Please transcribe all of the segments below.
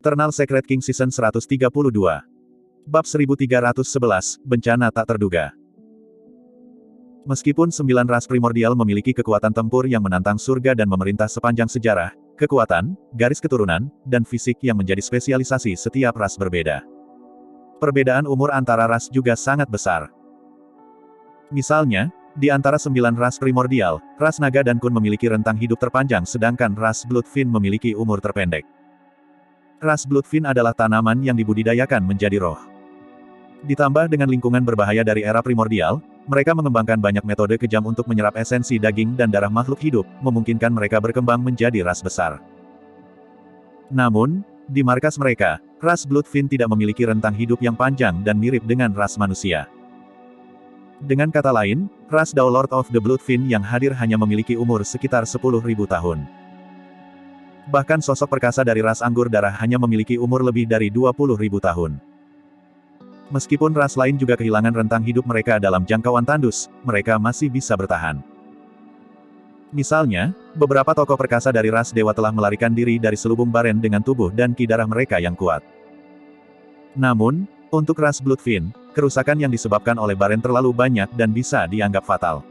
Eternal Secret King Season 132. Bab 1311, Bencana Tak Terduga. Meskipun 9 ras primordial memiliki kekuatan tempur yang menantang surga dan memerintah sepanjang sejarah, kekuatan, garis keturunan, dan fisik yang menjadi spesialisasi setiap ras berbeda. Perbedaan umur antara ras juga sangat besar. Misalnya, di antara 9 ras primordial, ras naga dan kun memiliki rentang hidup terpanjang sedangkan ras Bloodfin memiliki umur terpendek. Ras Bloodfin adalah tanaman yang dibudidayakan menjadi roh. Ditambah dengan lingkungan berbahaya dari era primordial, mereka mengembangkan banyak metode kejam untuk menyerap esensi daging dan darah makhluk hidup, memungkinkan mereka berkembang menjadi ras besar. Namun, di markas mereka, ras Bloodfin tidak memiliki rentang hidup yang panjang dan mirip dengan ras manusia. Dengan kata lain, ras Dao Lord of the Bloodfin yang hadir hanya memiliki umur sekitar 10.000 tahun. Bahkan sosok perkasa dari ras anggur darah hanya memiliki umur lebih dari 20.000 tahun. Meskipun ras lain juga kehilangan rentang hidup mereka dalam jangkauan tandus, mereka masih bisa bertahan. Misalnya, beberapa tokoh perkasa dari ras dewa telah melarikan diri dari selubung baren dengan tubuh dan ki darah mereka yang kuat. Namun, untuk ras Bloodfin, kerusakan yang disebabkan oleh baren terlalu banyak dan bisa dianggap fatal.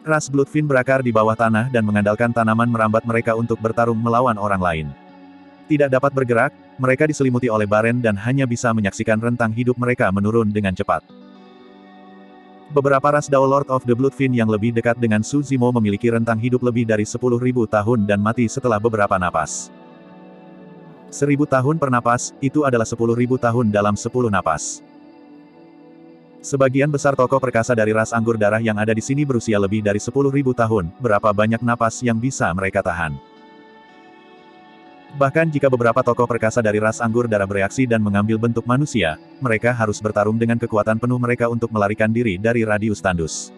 Ras Bloodfin berakar di bawah tanah dan mengandalkan tanaman merambat mereka untuk bertarung melawan orang lain. Tidak dapat bergerak, mereka diselimuti oleh baren dan hanya bisa menyaksikan rentang hidup mereka menurun dengan cepat. Beberapa ras Dao Lord of the Bloodfin yang lebih dekat dengan Su Zimo memiliki rentang hidup lebih dari 10.000 tahun dan mati setelah beberapa napas. 1000 tahun per napas, itu adalah 10.000 tahun dalam 10 napas. Sebagian besar tokoh perkasa dari ras anggur darah yang ada di sini berusia lebih dari 10.000 tahun, berapa banyak napas yang bisa mereka tahan. Bahkan jika beberapa tokoh perkasa dari ras anggur darah bereaksi dan mengambil bentuk manusia, mereka harus bertarung dengan kekuatan penuh mereka untuk melarikan diri dari radius tandus.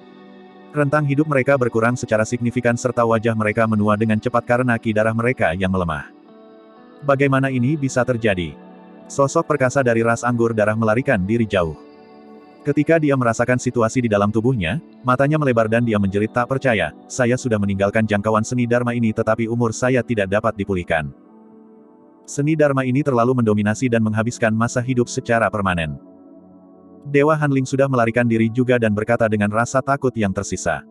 Rentang hidup mereka berkurang secara signifikan serta wajah mereka menua dengan cepat karena ki darah mereka yang melemah. Bagaimana ini bisa terjadi? Sosok perkasa dari ras anggur darah melarikan diri jauh. Ketika dia merasakan situasi di dalam tubuhnya, matanya melebar dan dia menjerit tak percaya, saya sudah meninggalkan jangkauan seni Dharma ini tetapi umur saya tidak dapat dipulihkan. Seni Dharma ini terlalu mendominasi dan menghabiskan masa hidup secara permanen. Dewa Hanling sudah melarikan diri juga dan berkata dengan rasa takut yang tersisa.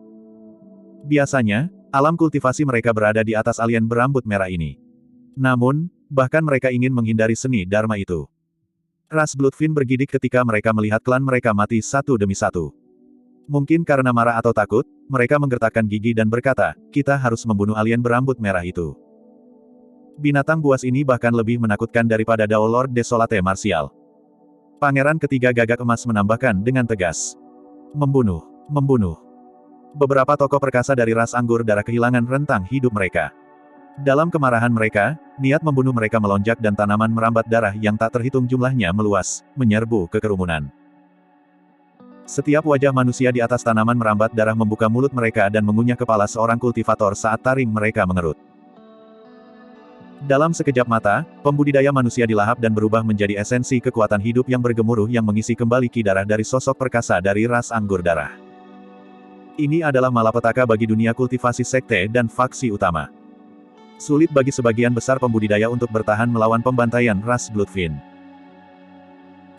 Biasanya, alam kultivasi mereka berada di atas alien berambut merah ini. Namun, bahkan mereka ingin menghindari seni Dharma itu. Ras Bloodfin bergidik ketika mereka melihat klan mereka mati satu demi satu. Mungkin karena marah atau takut, mereka menggertakkan gigi dan berkata, kita harus membunuh alien berambut merah itu. Binatang buas ini bahkan lebih menakutkan daripada Dao Lord Desolate Martial. Pangeran ketiga gagak emas menambahkan dengan tegas. Membunuh, membunuh. Beberapa tokoh perkasa dari ras anggur darah kehilangan rentang hidup mereka. Dalam kemarahan mereka, niat membunuh mereka melonjak dan tanaman merambat darah yang tak terhitung jumlahnya meluas, menyerbu ke kerumunan. Setiap wajah manusia di atas tanaman merambat darah membuka mulut mereka dan mengunyah kepala seorang kultivator saat taring mereka mengerut. Dalam sekejap mata, pembudidaya manusia dilahap dan berubah menjadi esensi kekuatan hidup yang bergemuruh yang mengisi kembali ki darah dari sosok perkasa dari ras anggur darah. Ini adalah malapetaka bagi dunia kultivasi sekte dan faksi utama. Sulit bagi sebagian besar pembudidaya untuk bertahan melawan pembantaian ras Bloodfin.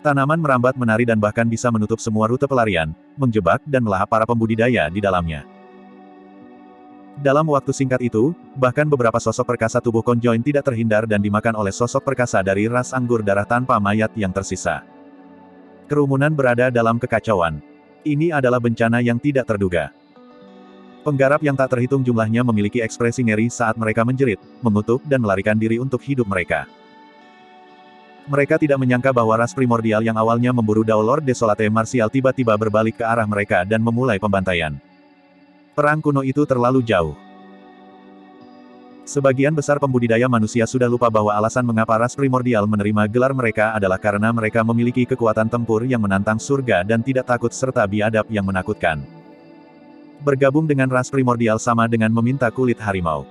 Tanaman merambat menari dan bahkan bisa menutup semua rute pelarian, menjebak dan melahap para pembudidaya di dalamnya. Dalam waktu singkat itu, bahkan beberapa sosok perkasa tubuh konjoin tidak terhindar dan dimakan oleh sosok perkasa dari ras anggur darah tanpa mayat yang tersisa. Kerumunan berada dalam kekacauan. Ini adalah bencana yang tidak terduga. Penggarap yang tak terhitung jumlahnya memiliki ekspresi ngeri saat mereka menjerit, mengutuk dan melarikan diri untuk hidup mereka. Mereka tidak menyangka bahwa ras primordial yang awalnya memburu Dao Lord Desolate Martial tiba-tiba berbalik ke arah mereka dan memulai pembantaian. Perang kuno itu terlalu jauh. Sebagian besar pembudidaya manusia sudah lupa bahwa alasan mengapa ras primordial menerima gelar mereka adalah karena mereka memiliki kekuatan tempur yang menantang surga dan tidak takut serta biadab yang menakutkan. Bergabung dengan ras primordial sama dengan meminta kulit harimau.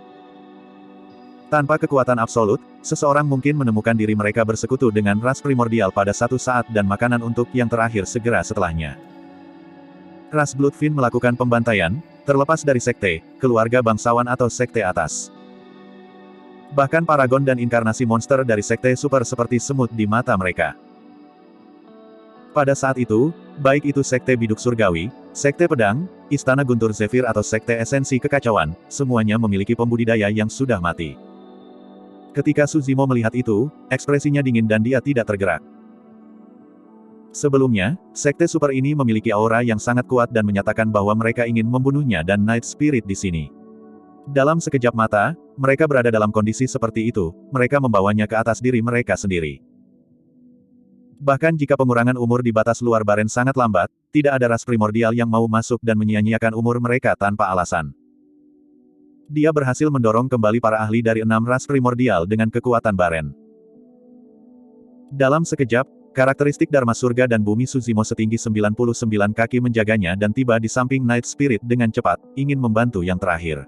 Tanpa kekuatan absolut, seseorang mungkin menemukan diri mereka bersekutu dengan ras primordial pada satu saat dan makanan untuk yang terakhir segera setelahnya. Ras Bloodfin melakukan pembantaian, terlepas dari sekte, keluarga bangsawan atau sekte atas. Bahkan paragon dan inkarnasi monster dari sekte super seperti semut di mata mereka. Pada saat itu, baik itu sekte biduk surgawi, sekte pedang, istana guntur Zephyr atau sekte esensi kekacauan, semuanya memiliki pembudidaya yang sudah mati. Ketika Suzimo melihat itu, ekspresinya dingin dan dia tidak tergerak. Sebelumnya, sekte super ini memiliki aura yang sangat kuat dan menyatakan bahwa mereka ingin membunuhnya dan Night Spirit di sini. Dalam sekejap mata, mereka berada dalam kondisi seperti itu, mereka membawanya ke atas diri mereka sendiri. Bahkan jika pengurangan umur di batas luar Baren sangat lambat, tidak ada ras primordial yang mau masuk dan menyia-nyiakan umur mereka tanpa alasan. Dia berhasil mendorong kembali para ahli dari 6 ras primordial dengan kekuatan Baren. Dalam sekejap, karakteristik Dharma Surga dan Bumi Suzimo setinggi 99 kaki menjaganya dan tiba di samping Night Spirit dengan cepat, ingin membantu yang terakhir.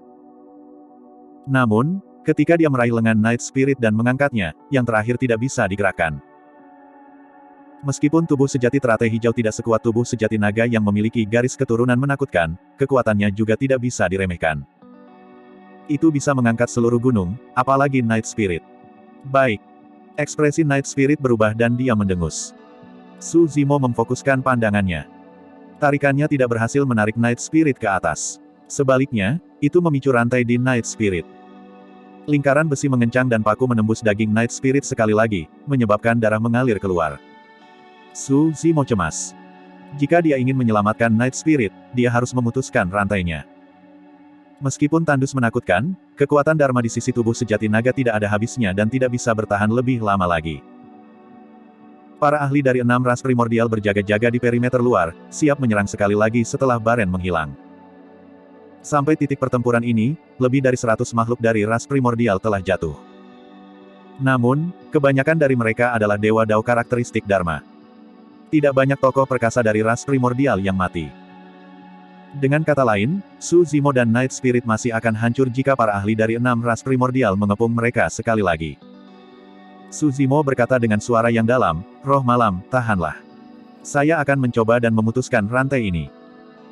Namun, ketika dia meraih lengan Night Spirit dan mengangkatnya, yang terakhir tidak bisa digerakkan. Meskipun tubuh sejati teratai hijau tidak sekuat tubuh sejati naga yang memiliki garis keturunan menakutkan, kekuatannya juga tidak bisa diremehkan. Itu bisa mengangkat seluruh gunung, apalagi Night Spirit. Baik. Ekspresi Night Spirit berubah dan dia mendengus. Suzimo memfokuskan pandangannya. Tarikannya tidak berhasil menarik Night Spirit ke atas. Sebaliknya, itu memicu rantai di Night Spirit. Lingkaran besi mengencang dan paku menembus daging Night Spirit sekali lagi, menyebabkan darah mengalir keluar. Suzimo cemas. Jika dia ingin menyelamatkan Night Spirit, dia harus memutuskan rantainya. Meskipun tandus menakutkan, kekuatan Dharma di sisi tubuh sejati naga tidak ada habisnya dan tidak bisa bertahan lebih lama lagi. Para ahli dari 6 ras primordial berjaga-jaga di perimeter luar, siap menyerang sekali lagi setelah Baren menghilang. Sampai titik pertempuran ini, lebih dari 100 makhluk dari ras primordial telah jatuh. Namun, kebanyakan dari mereka adalah dewa dao karakteristik Dharma. Tidak banyak tokoh perkasa dari ras primordial yang mati. Dengan kata lain, Suzimo dan Night Spirit masih akan hancur jika para ahli dari 6 ras primordial mengepung mereka sekali lagi. Suzimo berkata dengan suara yang dalam, "Roh malam, tahanlah. Saya akan mencoba dan memutuskan rantai ini."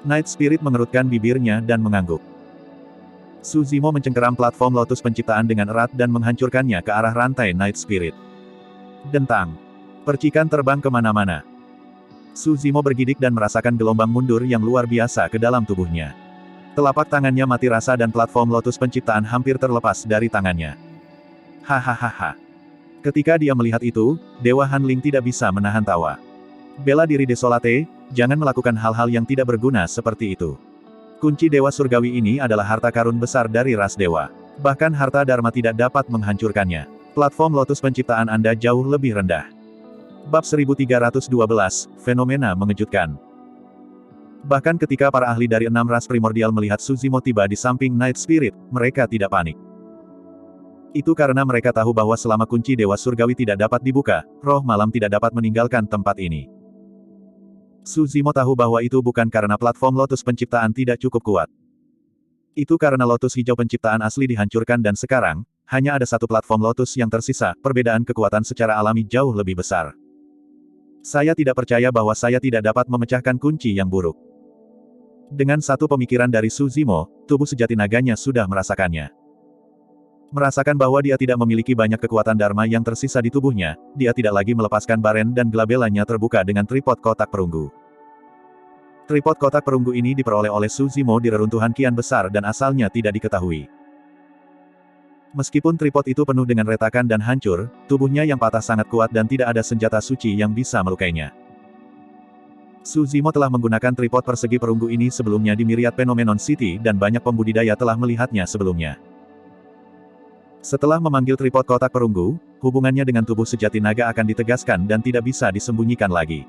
Night Spirit mengerutkan bibirnya dan mengangguk. Suzimo mencengkeram platform lotus penciptaan dengan erat dan menghancurkannya ke arah rantai Night Spirit. Dentang. Percikan terbang kemana-mana. Suzimo bergidik dan merasakan gelombang mundur yang luar biasa ke dalam tubuhnya. Telapak tangannya mati rasa dan platform lotus penciptaan hampir terlepas dari tangannya. Hahaha. Ketika dia melihat itu, Dewa Hanling tidak bisa menahan tawa. Bela diri Desolate, jangan melakukan hal-hal yang tidak berguna seperti itu. Kunci Dewa Surgawi ini adalah harta karun besar dari ras dewa. Bahkan harta Dharma tidak dapat menghancurkannya. Platform lotus penciptaan Anda jauh lebih rendah. Bab 1312, Fenomena Mengejutkan. Bahkan ketika para ahli dari 6 ras primordial melihat Suzimo tiba di samping Night Spirit, mereka tidak panik. Itu karena mereka tahu bahwa selama kunci Dewa Surgawi tidak dapat dibuka, roh malam tidak dapat meninggalkan tempat ini. Suzimo tahu bahwa itu bukan karena platform lotus penciptaan tidak cukup kuat. Itu karena lotus hijau penciptaan asli dihancurkan dan sekarang, hanya ada satu platform lotus yang tersisa, perbedaan kekuatan secara alami jauh lebih besar. Saya tidak percaya bahwa saya tidak dapat memecahkan kunci yang buruk. Dengan satu pemikiran dari Suzimo, tubuh sejati naganya sudah merasakannya. Merasakan bahwa dia tidak memiliki banyak kekuatan Dharma yang tersisa di tubuhnya, dia tidak lagi melepaskan Baren dan gelabelanya terbuka dengan tripod kotak perunggu. Tripod kotak perunggu ini diperoleh oleh Suzimo di reruntuhan kian besar dan asalnya tidak diketahui. Meskipun tripod itu penuh dengan retakan dan hancur, tubuhnya yang patah sangat kuat dan tidak ada senjata suci yang bisa melukainya. Suzimo telah menggunakan tripod persegi perunggu ini sebelumnya di Myriad Phenomenon City dan banyak pembudidaya telah melihatnya sebelumnya. Setelah memanggil tripod kotak perunggu, hubungannya dengan tubuh sejati naga akan ditegaskan dan tidak bisa disembunyikan lagi.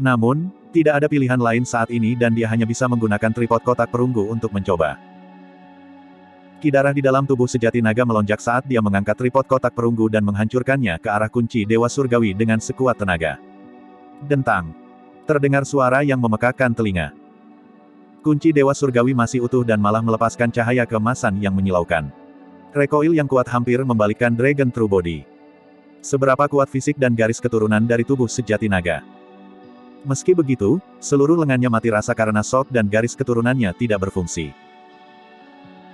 Namun, tidak ada pilihan lain saat ini dan dia hanya bisa menggunakan tripod kotak perunggu untuk mencoba. Ki darah di dalam tubuh sejati naga melonjak saat dia mengangkat tripod kotak perunggu dan menghancurkannya ke arah kunci Dewa Surgawi dengan sekuat tenaga. Dentang. Terdengar suara yang memekakkan telinga. Kunci Dewa Surgawi masih utuh dan malah melepaskan cahaya keemasan yang menyilaukan. Recoil yang kuat hampir membalikkan Dragon True Body. Seberapa kuat fisik dan garis keturunan dari tubuh sejati naga. Meski begitu, seluruh lengannya mati rasa karena shock dan garis keturunannya tidak berfungsi.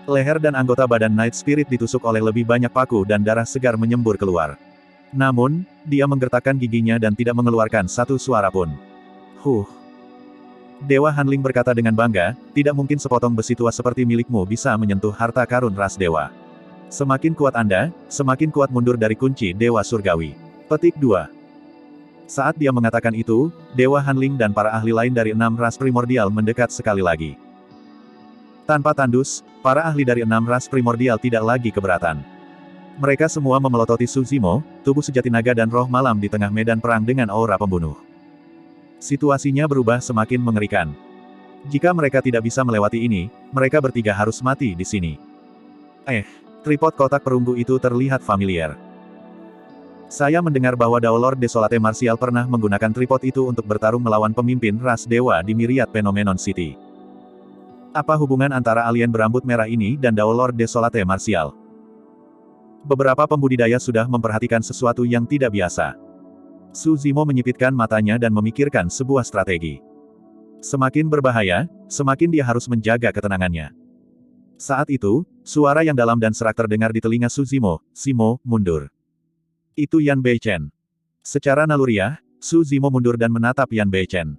Leher dan anggota badan Night Spirit ditusuk oleh lebih banyak paku dan darah segar menyembur keluar. Namun, dia menggertakkan giginya dan tidak mengeluarkan satu suara pun. Dewa Hanling berkata dengan bangga, tidak mungkin sepotong besi tua seperti milikmu bisa menyentuh harta karun ras dewa. Semakin kuat Anda, semakin kuat mundur dari kunci Dewa Surgawi. Petik 2. Saat dia mengatakan itu, Dewa Hanling dan para ahli lain dari 6 ras primordial mendekat sekali lagi. Tanpa tandus, para ahli dari 6 ras primordial tidak lagi keberatan. Mereka semua memelototi Su Zimo, tubuh sejati naga dan roh malam di tengah medan perang dengan aura pembunuh. Situasinya berubah semakin mengerikan. Jika mereka tidak bisa melewati ini, mereka bertiga harus mati di sini. Tripod kotak perunggu itu terlihat familiar. Saya mendengar bahwa Daolord Desolate Martial pernah menggunakan tripod itu untuk bertarung melawan pemimpin ras dewa di Myriad Phenomenon City. Apa hubungan antara alien berambut merah ini dan Daolord Desolate Martial? Beberapa pembudidaya sudah memperhatikan sesuatu yang tidak biasa. Su Zimo menyipitkan matanya dan memikirkan sebuah strategi. Semakin berbahaya, semakin dia harus menjaga ketenangannya. Saat itu, suara yang dalam dan serak terdengar di telinga Su Zimo, "Zimo, mundur." Itu Yan Beichen. Secara naluriah, Su Zimo mundur dan menatap Yan Beichen.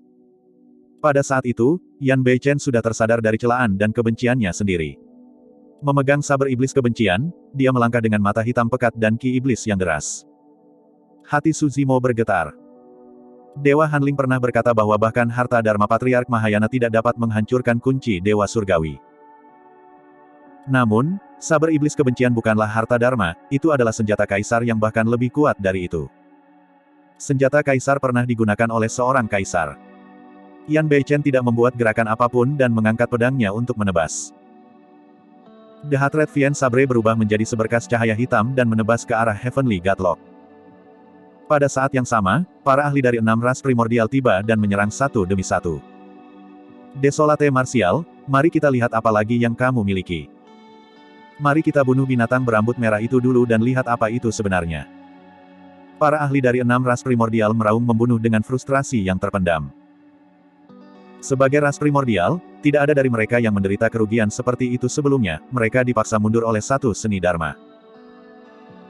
Pada saat itu, Yan Beichen sudah tersadar dari celaan dan kebenciannya sendiri. Memegang saber iblis kebencian, dia melangkah dengan mata hitam pekat dan ki iblis yang deras. Hati Su Zimo bergetar. Dewa Hanling pernah berkata bahwa bahkan harta Dharma Patriark Mahayana tidak dapat menghancurkan kunci Dewa Surgawi. Namun, saber iblis kebencian bukanlah harta Dharma, itu adalah senjata kaisar yang bahkan lebih kuat dari itu. Senjata kaisar pernah digunakan oleh seorang kaisar. Yan Beichen tidak membuat gerakan apapun dan mengangkat pedangnya untuk menebas. The Hatred Vien Sabre berubah menjadi seberkas cahaya hitam dan menebas ke arah Heavenly Godlock. Pada saat yang sama, para ahli dari 6 ras primordial tiba dan menyerang satu demi satu. Desolate Martial, mari kita lihat apa lagi yang kamu miliki. Mari kita bunuh binatang berambut merah itu dulu dan lihat apa itu sebenarnya. Para ahli dari 6 ras primordial meraung membunuh dengan frustrasi yang terpendam. Sebagai ras primordial, tidak ada dari mereka yang menderita kerugian seperti itu sebelumnya, mereka dipaksa mundur oleh satu seni Dharma.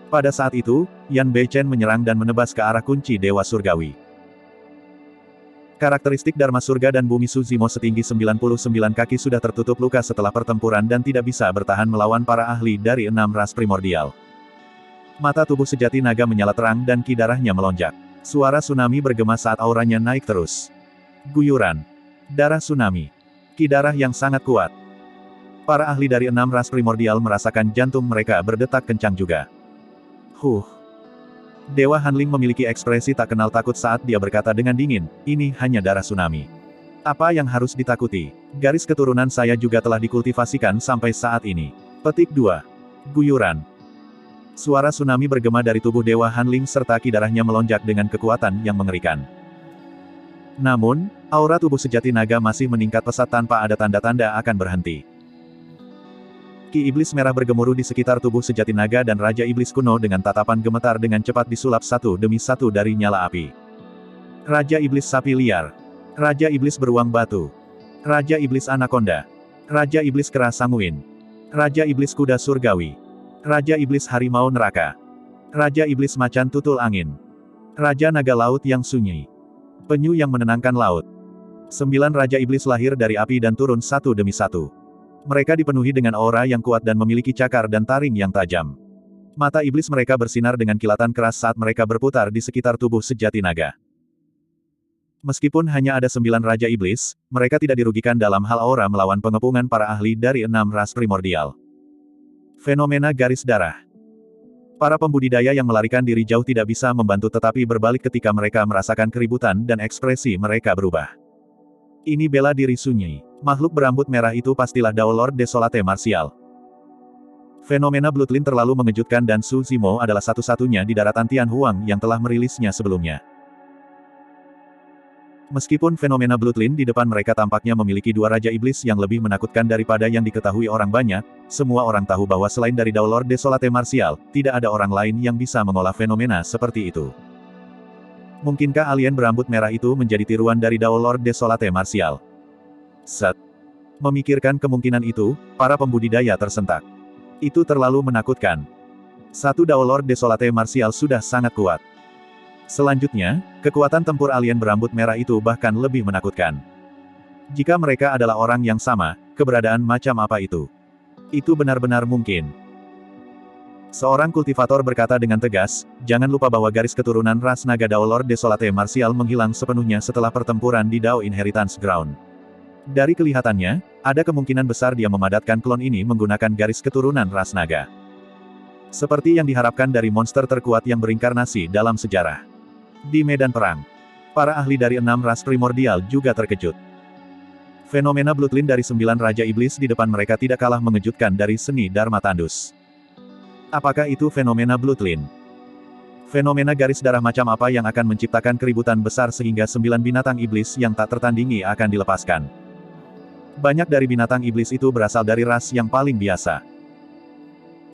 Pada saat itu, Yan Beichen menyerang dan menebas ke arah kunci Dewa Surgawi. Karakteristik Dharma Surga dan Bumi Su Zimo setinggi 99 kaki sudah tertutup luka setelah pertempuran dan tidak bisa bertahan melawan para ahli dari 6 ras primordial. Mata tubuh sejati naga menyala terang dan ki darahnya melonjak. Suara tsunami bergema saat auranya naik terus. Guyuran. Darah tsunami. Ki darah yang sangat kuat. Para ahli dari 6 ras primordial merasakan jantung mereka berdetak kencang juga. Dewa Hanling memiliki ekspresi tak kenal takut saat dia berkata dengan dingin, ini hanya darah tsunami. Apa yang harus ditakuti? Garis keturunan saya juga telah dikultivasikan sampai saat ini. Petik 2. Guyuran. Suara tsunami bergema dari tubuh Dewa Hanling serta ki darahnya melonjak dengan kekuatan yang mengerikan. Namun, aura tubuh sejati naga masih meningkat pesat tanpa ada tanda-tanda akan berhenti. Ki iblis merah bergemuruh di sekitar tubuh sejati naga dan Raja Iblis kuno dengan tatapan gemetar dengan cepat disulap satu demi satu dari nyala api. Raja Iblis sapi liar. Raja Iblis beruang batu. Raja Iblis anakonda. Raja Iblis kera sanguin. Raja Iblis kuda surgawi. Raja Iblis harimau neraka. Raja Iblis macan tutul angin. Raja naga laut yang sunyi. Penyu yang menenangkan laut. 9 Raja Iblis lahir dari api dan turun satu demi satu. Mereka dipenuhi dengan aura yang kuat dan memiliki cakar dan taring yang tajam. Mata iblis mereka bersinar dengan kilatan keras saat mereka berputar di sekitar tubuh sejati naga. Meskipun hanya ada 9 Raja Iblis, mereka tidak dirugikan dalam hal aura melawan pengepungan para ahli dari 6 ras primordial. Fenomena garis darah. Para pembudidaya yang melarikan diri jauh tidak bisa membantu tetapi berbalik ketika mereka merasakan keributan dan ekspresi mereka berubah. Ini bela diri sunyi. Makhluk berambut merah itu pastilah Daolord Desolate Martial. Fenomena Bloodline terlalu mengejutkan dan Su Zimo adalah satu-satunya di daratan Tianhuang yang telah merilisnya sebelumnya. Meskipun fenomena Bloodline di depan mereka tampaknya memiliki 2 Raja Iblis yang lebih menakutkan daripada yang diketahui orang banyak, semua orang tahu bahwa selain dari Daolord Desolate Martial, tidak ada orang lain yang bisa mengolah fenomena seperti itu. Mungkinkah alien berambut merah itu menjadi tiruan dari Daolord Desolate Martial? Set. Memikirkan kemungkinan itu, para pembudidaya tersentak. Itu terlalu menakutkan. Satu Dao Lord Desolate Martial sudah sangat kuat. Selanjutnya, kekuatan tempur alien berambut merah itu bahkan lebih menakutkan. Jika mereka adalah orang yang sama, keberadaan macam apa itu? Itu benar-benar mungkin. Seorang kultivator berkata dengan tegas, jangan lupa bahwa garis keturunan ras naga Dao Lord Desolate Martial menghilang sepenuhnya setelah pertempuran di Dao Inheritance Ground. Dari kelihatannya, ada kemungkinan besar dia memadatkan klon ini menggunakan garis keturunan ras naga. Seperti yang diharapkan dari monster terkuat yang berinkarnasi dalam sejarah. Di medan perang, para ahli dari 6 ras primordial juga terkejut. Fenomena Bloodline dari 9 Raja Iblis di depan mereka tidak kalah mengejutkan dari seni Dharma Tandus. Apakah itu fenomena Bloodline? Fenomena garis darah macam apa yang akan menciptakan keributan besar sehingga 9 binatang iblis yang tak tertandingi akan dilepaskan? Banyak dari binatang iblis itu berasal dari ras yang paling biasa.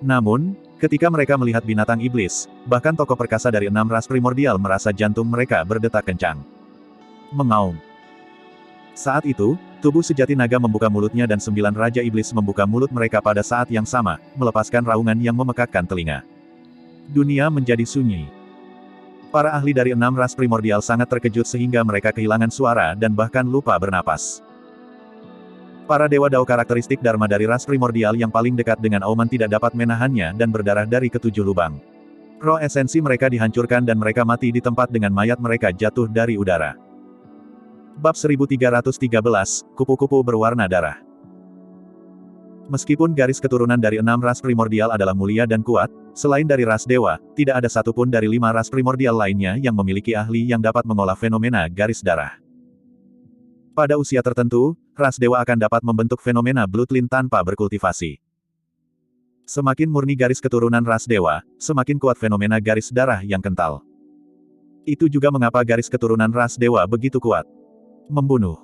Namun, ketika mereka melihat binatang iblis, bahkan tokoh perkasa dari 6 ras primordial merasa jantung mereka berdetak kencang. Mengaum. Saat itu, tubuh sejati naga membuka mulutnya dan 9 Raja Iblis membuka mulut mereka pada saat yang sama, melepaskan raungan yang memekakkan telinga. Dunia menjadi sunyi. Para ahli dari 6 ras primordial sangat terkejut sehingga mereka kehilangan suara dan bahkan lupa bernapas. Para dewa Dao karakteristik Dharma dari ras primordial yang paling dekat dengan auman tidak dapat menahannya dan berdarah dari ketujuh lubang. Roh esensi mereka dihancurkan dan mereka mati di tempat dengan mayat mereka jatuh dari udara. Bab 1313, Kupu-kupu berwarna darah. Meskipun garis keturunan dari 6 ras primordial adalah mulia dan kuat, selain dari ras dewa, tidak ada satupun dari 5 ras primordial lainnya yang memiliki ahli yang dapat mengolah fenomena garis darah. Pada usia tertentu, ras dewa akan dapat membentuk fenomena Bloodline tanpa berkultivasi. Semakin murni garis keturunan ras dewa, semakin kuat fenomena garis darah yang kental. Itu juga mengapa garis keturunan ras dewa begitu kuat. Membunuh.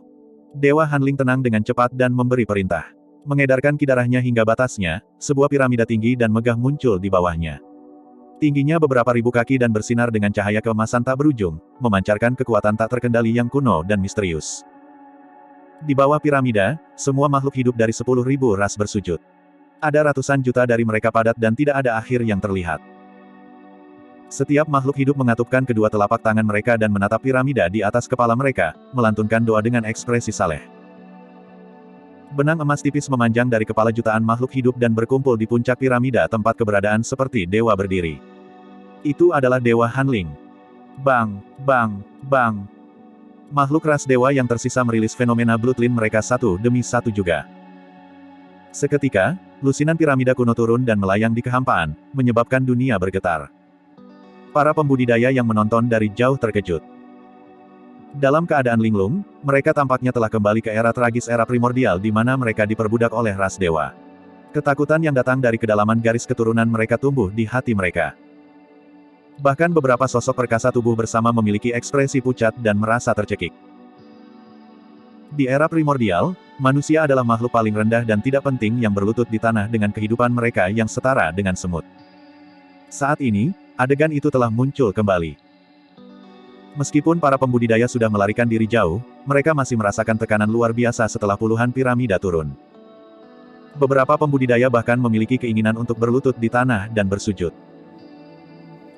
Dewa Hanling tenang dengan cepat dan memberi perintah. Mengedarkan kidarahnya hingga batasnya, sebuah piramida tinggi dan megah muncul di bawahnya. Tingginya beberapa ribu kaki dan bersinar dengan cahaya keemasan tak berujung, memancarkan kekuatan tak terkendali yang kuno dan misterius. Di bawah piramida, semua makhluk hidup dari 10.000 ras bersujud. Ada ratusan juta dari mereka padat dan tidak ada akhir yang terlihat. Setiap makhluk hidup mengatupkan kedua telapak tangan mereka dan menatap piramida di atas kepala mereka, melantunkan doa dengan ekspresi saleh. Benang emas tipis memanjang dari kepala jutaan makhluk hidup dan berkumpul di puncak piramida tempat keberadaan seperti dewa berdiri. Itu adalah Dewa Hanling. Bang, bang, bang. Makhluk ras dewa yang tersisa merilis fenomena Bloodline mereka satu demi satu juga. Seketika, lusinan piramida kuno turun dan melayang di kehampaan, menyebabkan dunia bergetar. Para pembudidaya yang menonton dari jauh terkejut. Dalam keadaan linglung, mereka tampaknya telah kembali ke era tragis era primordial di mana mereka diperbudak oleh ras dewa. Ketakutan yang datang dari kedalaman garis keturunan mereka tumbuh di hati mereka. Bahkan beberapa sosok perkasa tubuh bersama memiliki ekspresi pucat dan merasa tercekik. Di era primordial, manusia adalah makhluk paling rendah dan tidak penting yang berlutut di tanah dengan kehidupan mereka yang setara dengan semut. Saat ini, adegan itu telah muncul kembali. Meskipun para pembudidaya sudah melarikan diri jauh, mereka masih merasakan tekanan luar biasa setelah puluhan piramida turun. Beberapa pembudidaya bahkan memiliki keinginan untuk berlutut di tanah dan bersujud.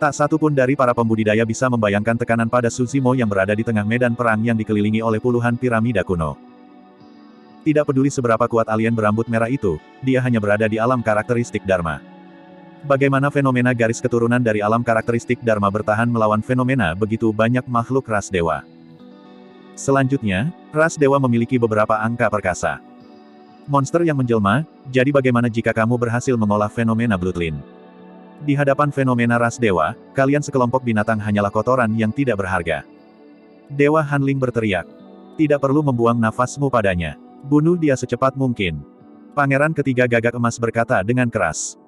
Tak satu pun dari para pembudidaya bisa membayangkan tekanan pada Tsushimo yang berada di tengah medan perang yang dikelilingi oleh puluhan piramida kuno. Tidak peduli seberapa kuat alien berambut merah itu, dia hanya berada di alam karakteristik Dharma. Bagaimana fenomena garis keturunan dari alam karakteristik Dharma bertahan melawan fenomena begitu banyak makhluk ras dewa? Selanjutnya, ras dewa memiliki beberapa angka perkasa. Monster yang menjelma, jadi bagaimana jika kamu berhasil mengolah fenomena Bloodline? Di hadapan fenomena ras dewa, kalian sekelompok binatang hanyalah kotoran yang tidak berharga. Dewa Hanling berteriak. Tidak perlu membuang nafasmu padanya. Bunuh dia secepat mungkin. Pangeran ketiga gagak emas berkata dengan keras.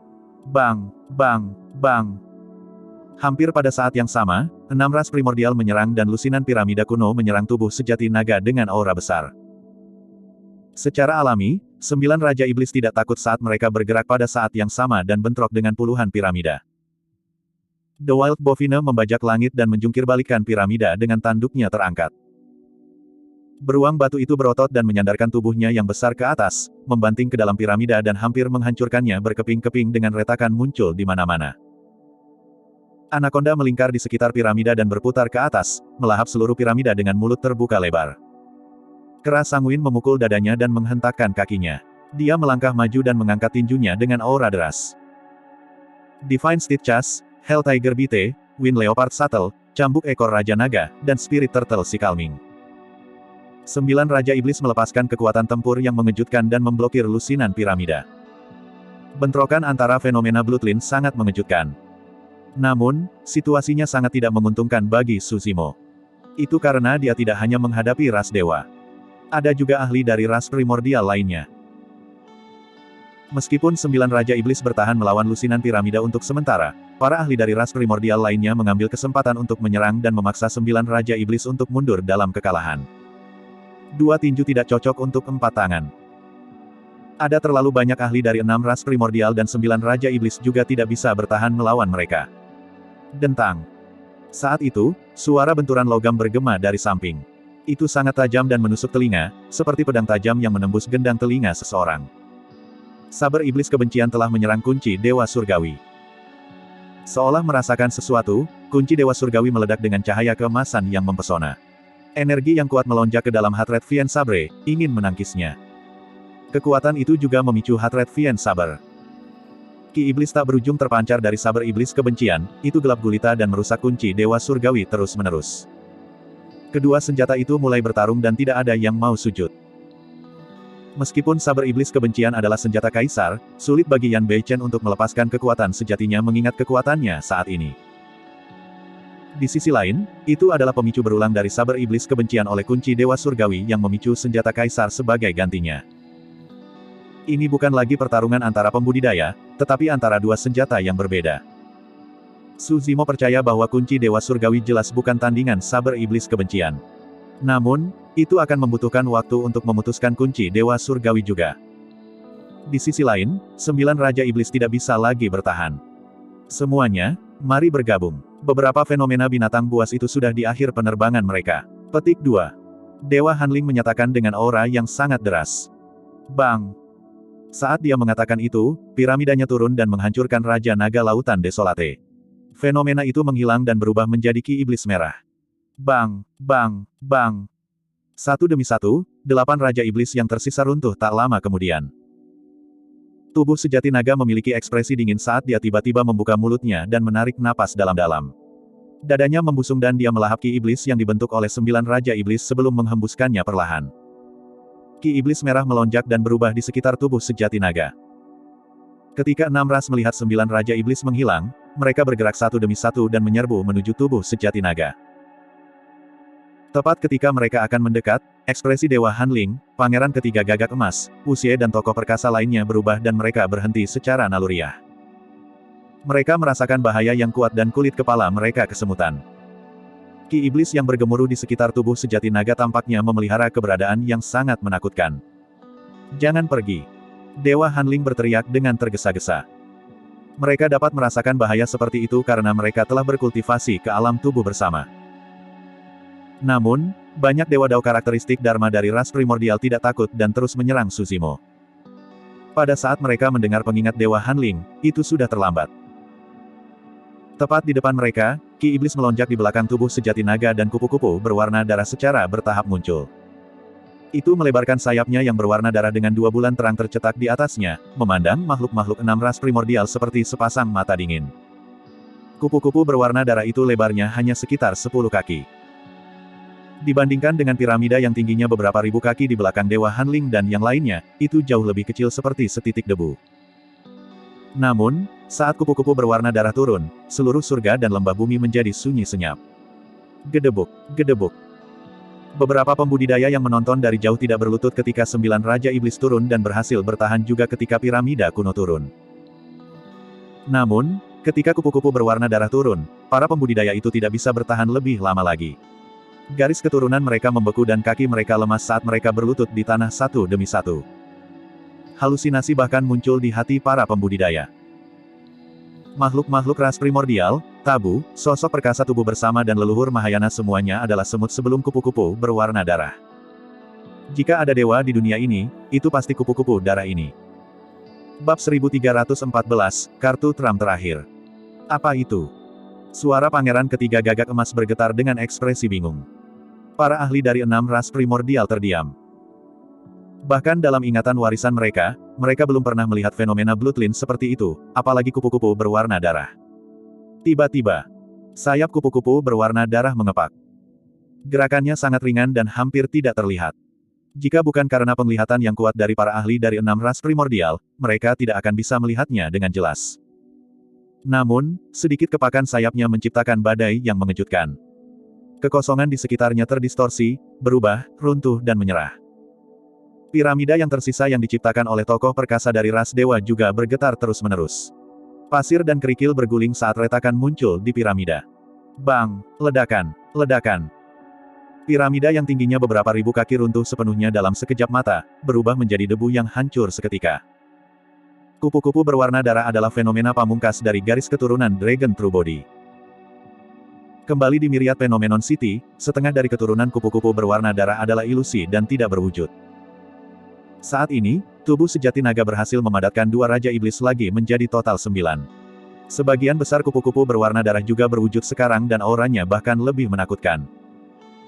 Bang, bang, bang. Hampir pada saat yang sama, 6 ras primordial menyerang dan lusinan piramida kuno menyerang tubuh sejati naga dengan aura besar. Secara alami, 9 Raja Iblis tidak takut saat mereka bergerak pada saat yang sama dan bentrok dengan puluhan piramida. The Wild Bovine membajak langit dan menjungkir balikkan piramida dengan tanduknya terangkat. Beruang batu itu berotot dan menyandarkan tubuhnya yang besar ke atas, membanting ke dalam piramida dan hampir menghancurkannya berkeping-keping dengan retakan muncul di mana-mana. Anaconda melingkar di sekitar piramida dan berputar ke atas, melahap seluruh piramida dengan mulut terbuka lebar. Kera Sanguin memukul dadanya dan menghentakkan kakinya. Dia melangkah maju dan mengangkat tinjunya dengan aura deras. Divine Steed Chas, Hell Tiger Bite, Wind Leopard Shuttle, Cambuk Ekor Raja Naga, dan Spirit Turtle Si Calming. 9 Raja Iblis melepaskan kekuatan tempur yang mengejutkan dan memblokir lusinan piramida. Bentrokan antara fenomena Bloodline sangat mengejutkan. Namun, situasinya sangat tidak menguntungkan bagi Suzimo. Itu karena dia tidak hanya menghadapi ras dewa. Ada juga ahli dari ras primordial lainnya. Meskipun 9 Raja Iblis bertahan melawan lusinan piramida untuk sementara, para ahli dari ras primordial lainnya mengambil kesempatan untuk menyerang dan memaksa 9 Raja Iblis untuk mundur dalam kekalahan. 2 tinju tidak cocok untuk 4 tangan. Ada terlalu banyak ahli dari 6 ras primordial dan 9 Raja Iblis juga tidak bisa bertahan melawan mereka. Dentang. Saat itu, suara benturan logam bergema dari samping. Itu sangat tajam dan menusuk telinga, seperti pedang tajam yang menembus gendang telinga seseorang. Saber iblis kebencian telah menyerang kunci Dewa Surgawi. Seolah merasakan sesuatu, kunci Dewa Surgawi meledak dengan cahaya keemasan yang mempesona. Energi yang kuat melonjak ke dalam Hatred Vien Sabre, ingin menangkisnya. Kekuatan itu juga memicu Hatred Vien Saber. Ki iblis tak berujung terpancar dari saber iblis kebencian, itu gelap gulita dan merusak kunci Dewa Surgawi terus-menerus. Kedua senjata itu mulai bertarung dan tidak ada yang mau sujud. Meskipun saber iblis kebencian adalah senjata kaisar, sulit bagi Yan Beichen untuk melepaskan kekuatan sejatinya mengingat kekuatannya saat ini. Di sisi lain, itu adalah pemicu berulang dari saber iblis kebencian oleh kunci Dewa Surgawi yang memicu senjata kaisar sebagai gantinya. Ini bukan lagi pertarungan antara pembudidaya, tetapi antara dua senjata yang berbeda. Suzimo percaya bahwa kunci Dewa Surgawi jelas bukan tandingan saber iblis kebencian. Namun, itu akan membutuhkan waktu untuk memutuskan kunci Dewa Surgawi juga. Di sisi lain, 9 Raja Iblis tidak bisa lagi bertahan. Semuanya, mari bergabung. Beberapa fenomena binatang buas itu sudah di akhir penerbangan mereka. Petik 2. Dewa Hanling menyatakan dengan aura yang sangat deras. Bang! Saat dia mengatakan itu, piramidanya turun dan menghancurkan Raja Naga Lautan Desolate. Fenomena itu menghilang dan berubah menjadi Ki Iblis Merah. Bang! Bang! Bang! Satu demi satu, 8 Raja Iblis yang tersisa runtuh tak lama kemudian. Tubuh sejati naga memiliki ekspresi dingin saat dia tiba-tiba membuka mulutnya dan menarik napas dalam-dalam. Dadanya membusung dan dia melahap Ki Iblis yang dibentuk oleh 9 Raja Iblis sebelum menghembuskannya perlahan. Ki Iblis Merah melonjak dan berubah di sekitar tubuh sejati naga. Ketika 6 ras melihat 9 Raja Iblis menghilang, mereka bergerak satu demi satu dan menyerbu menuju tubuh sejati naga. Tepat ketika mereka akan mendekat, ekspresi Dewa Hanling, Pangeran Ketiga Gagak Emas, Wuxie dan tokoh perkasa lainnya berubah dan mereka berhenti secara naluriah. Mereka merasakan bahaya yang kuat dan kulit kepala mereka kesemutan. Ki iblis yang bergemuruh di sekitar tubuh sejati naga tampaknya memelihara keberadaan yang sangat menakutkan. Jangan pergi. Dewa Hanling berteriak dengan tergesa-gesa. Mereka dapat merasakan bahaya seperti itu karena mereka telah berkultivasi ke alam tubuh bersama. Namun, banyak dewa dao karakteristik Dharma dari ras primordial tidak takut dan terus menyerang Suzimo. Pada saat mereka mendengar pengingat Dewa Hanling, itu sudah terlambat. Tepat di depan mereka, Ki Iblis melonjak di belakang tubuh sejati naga dan kupu-kupu berwarna darah secara bertahap muncul. Itu melebarkan sayapnya yang berwarna darah dengan 2 bulan terang tercetak di atasnya, memandang makhluk-makhluk 6 ras primordial seperti sepasang mata dingin. Kupu-kupu berwarna darah itu lebarnya hanya sekitar 10 kaki. Dibandingkan dengan piramida yang tingginya beberapa ribu kaki di belakang Dewa Hanling dan yang lainnya, itu jauh lebih kecil seperti setitik debu. Namun, saat kupu-kupu berwarna darah turun, seluruh surga dan lembah bumi menjadi sunyi senyap. Gedebuk, gedebuk. Beberapa pembudidaya yang menonton dari jauh tidak berlutut ketika 9 Raja Iblis turun dan berhasil bertahan juga ketika piramida kuno turun. Namun, ketika kupu-kupu berwarna darah turun, para pembudidaya itu tidak bisa bertahan lebih lama lagi. Garis keturunan mereka membeku dan kaki mereka lemas saat mereka berlutut di tanah satu demi satu. Halusinasi bahkan muncul di hati para pembudidaya. Makhluk-makhluk ras primordial, tabu, sosok perkasa tubuh bersama dan leluhur Mahayana semuanya adalah semut sebelum kupu-kupu berwarna darah. Jika ada dewa di dunia ini, itu pasti kupu-kupu darah ini. Bab 1314, Kartu Trump terakhir. Apa itu? Suara pangeran ketiga gagak emas bergetar dengan ekspresi bingung. Para ahli dari 6 ras primordial terdiam. Bahkan dalam ingatan warisan mereka, mereka belum pernah melihat fenomena bloodline seperti itu, apalagi kupu-kupu berwarna darah. Tiba-tiba, sayap kupu-kupu berwarna darah mengepak. Gerakannya sangat ringan dan hampir tidak terlihat. Jika bukan karena penglihatan yang kuat dari para ahli dari 6 ras primordial, mereka tidak akan bisa melihatnya dengan jelas. Namun, sedikit kepakan sayapnya menciptakan badai yang mengejutkan. Kekosongan di sekitarnya terdistorsi, berubah, runtuh dan menyerah. Piramida yang tersisa yang diciptakan oleh tokoh perkasa dari ras dewa juga bergetar terus-menerus. Pasir dan kerikil berguling saat retakan muncul di piramida. Bang! Ledakan! Ledakan! Piramida yang tingginya beberapa ribu kaki runtuh sepenuhnya dalam sekejap mata, berubah menjadi debu yang hancur seketika. Kupu-kupu berwarna darah adalah fenomena pamungkas dari garis keturunan Dragon True Body. Kembali di Myriad Phenomenon City, setengah dari keturunan kupu-kupu berwarna darah adalah ilusi dan tidak berwujud. Saat ini, tubuh sejati naga berhasil memadatkan 2 Raja Iblis lagi menjadi total 9. Sebagian besar kupu-kupu berwarna darah juga berwujud sekarang dan auranya bahkan lebih menakutkan.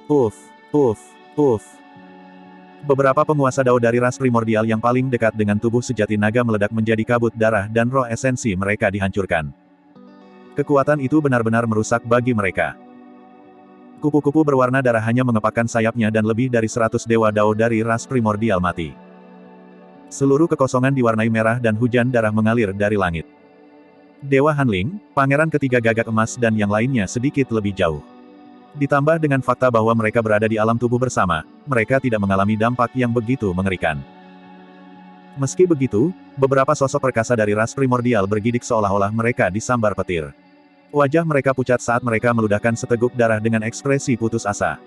Puff, puff, puff. Beberapa penguasa Dao dari ras primordial yang paling dekat dengan tubuh sejati naga meledak menjadi kabut darah dan roh esensi mereka dihancurkan. Kekuatan itu benar-benar merusak bagi mereka. Kupu-kupu berwarna darah hanya mengepakkan sayapnya dan lebih dari 100 dewa Dao dari ras primordial mati. Seluruh kekosongan diwarnai merah dan hujan darah mengalir dari langit. Dewa Hanling, pangeran ketiga gagak emas dan yang lainnya sedikit lebih jauh. Ditambah dengan fakta bahwa mereka berada di alam tubuh bersama, mereka tidak mengalami dampak yang begitu mengerikan. Meski begitu, beberapa sosok perkasa dari ras primordial bergidik seolah-olah mereka disambar petir. Wajah mereka pucat saat mereka meludahkan seteguk darah dengan ekspresi putus asa.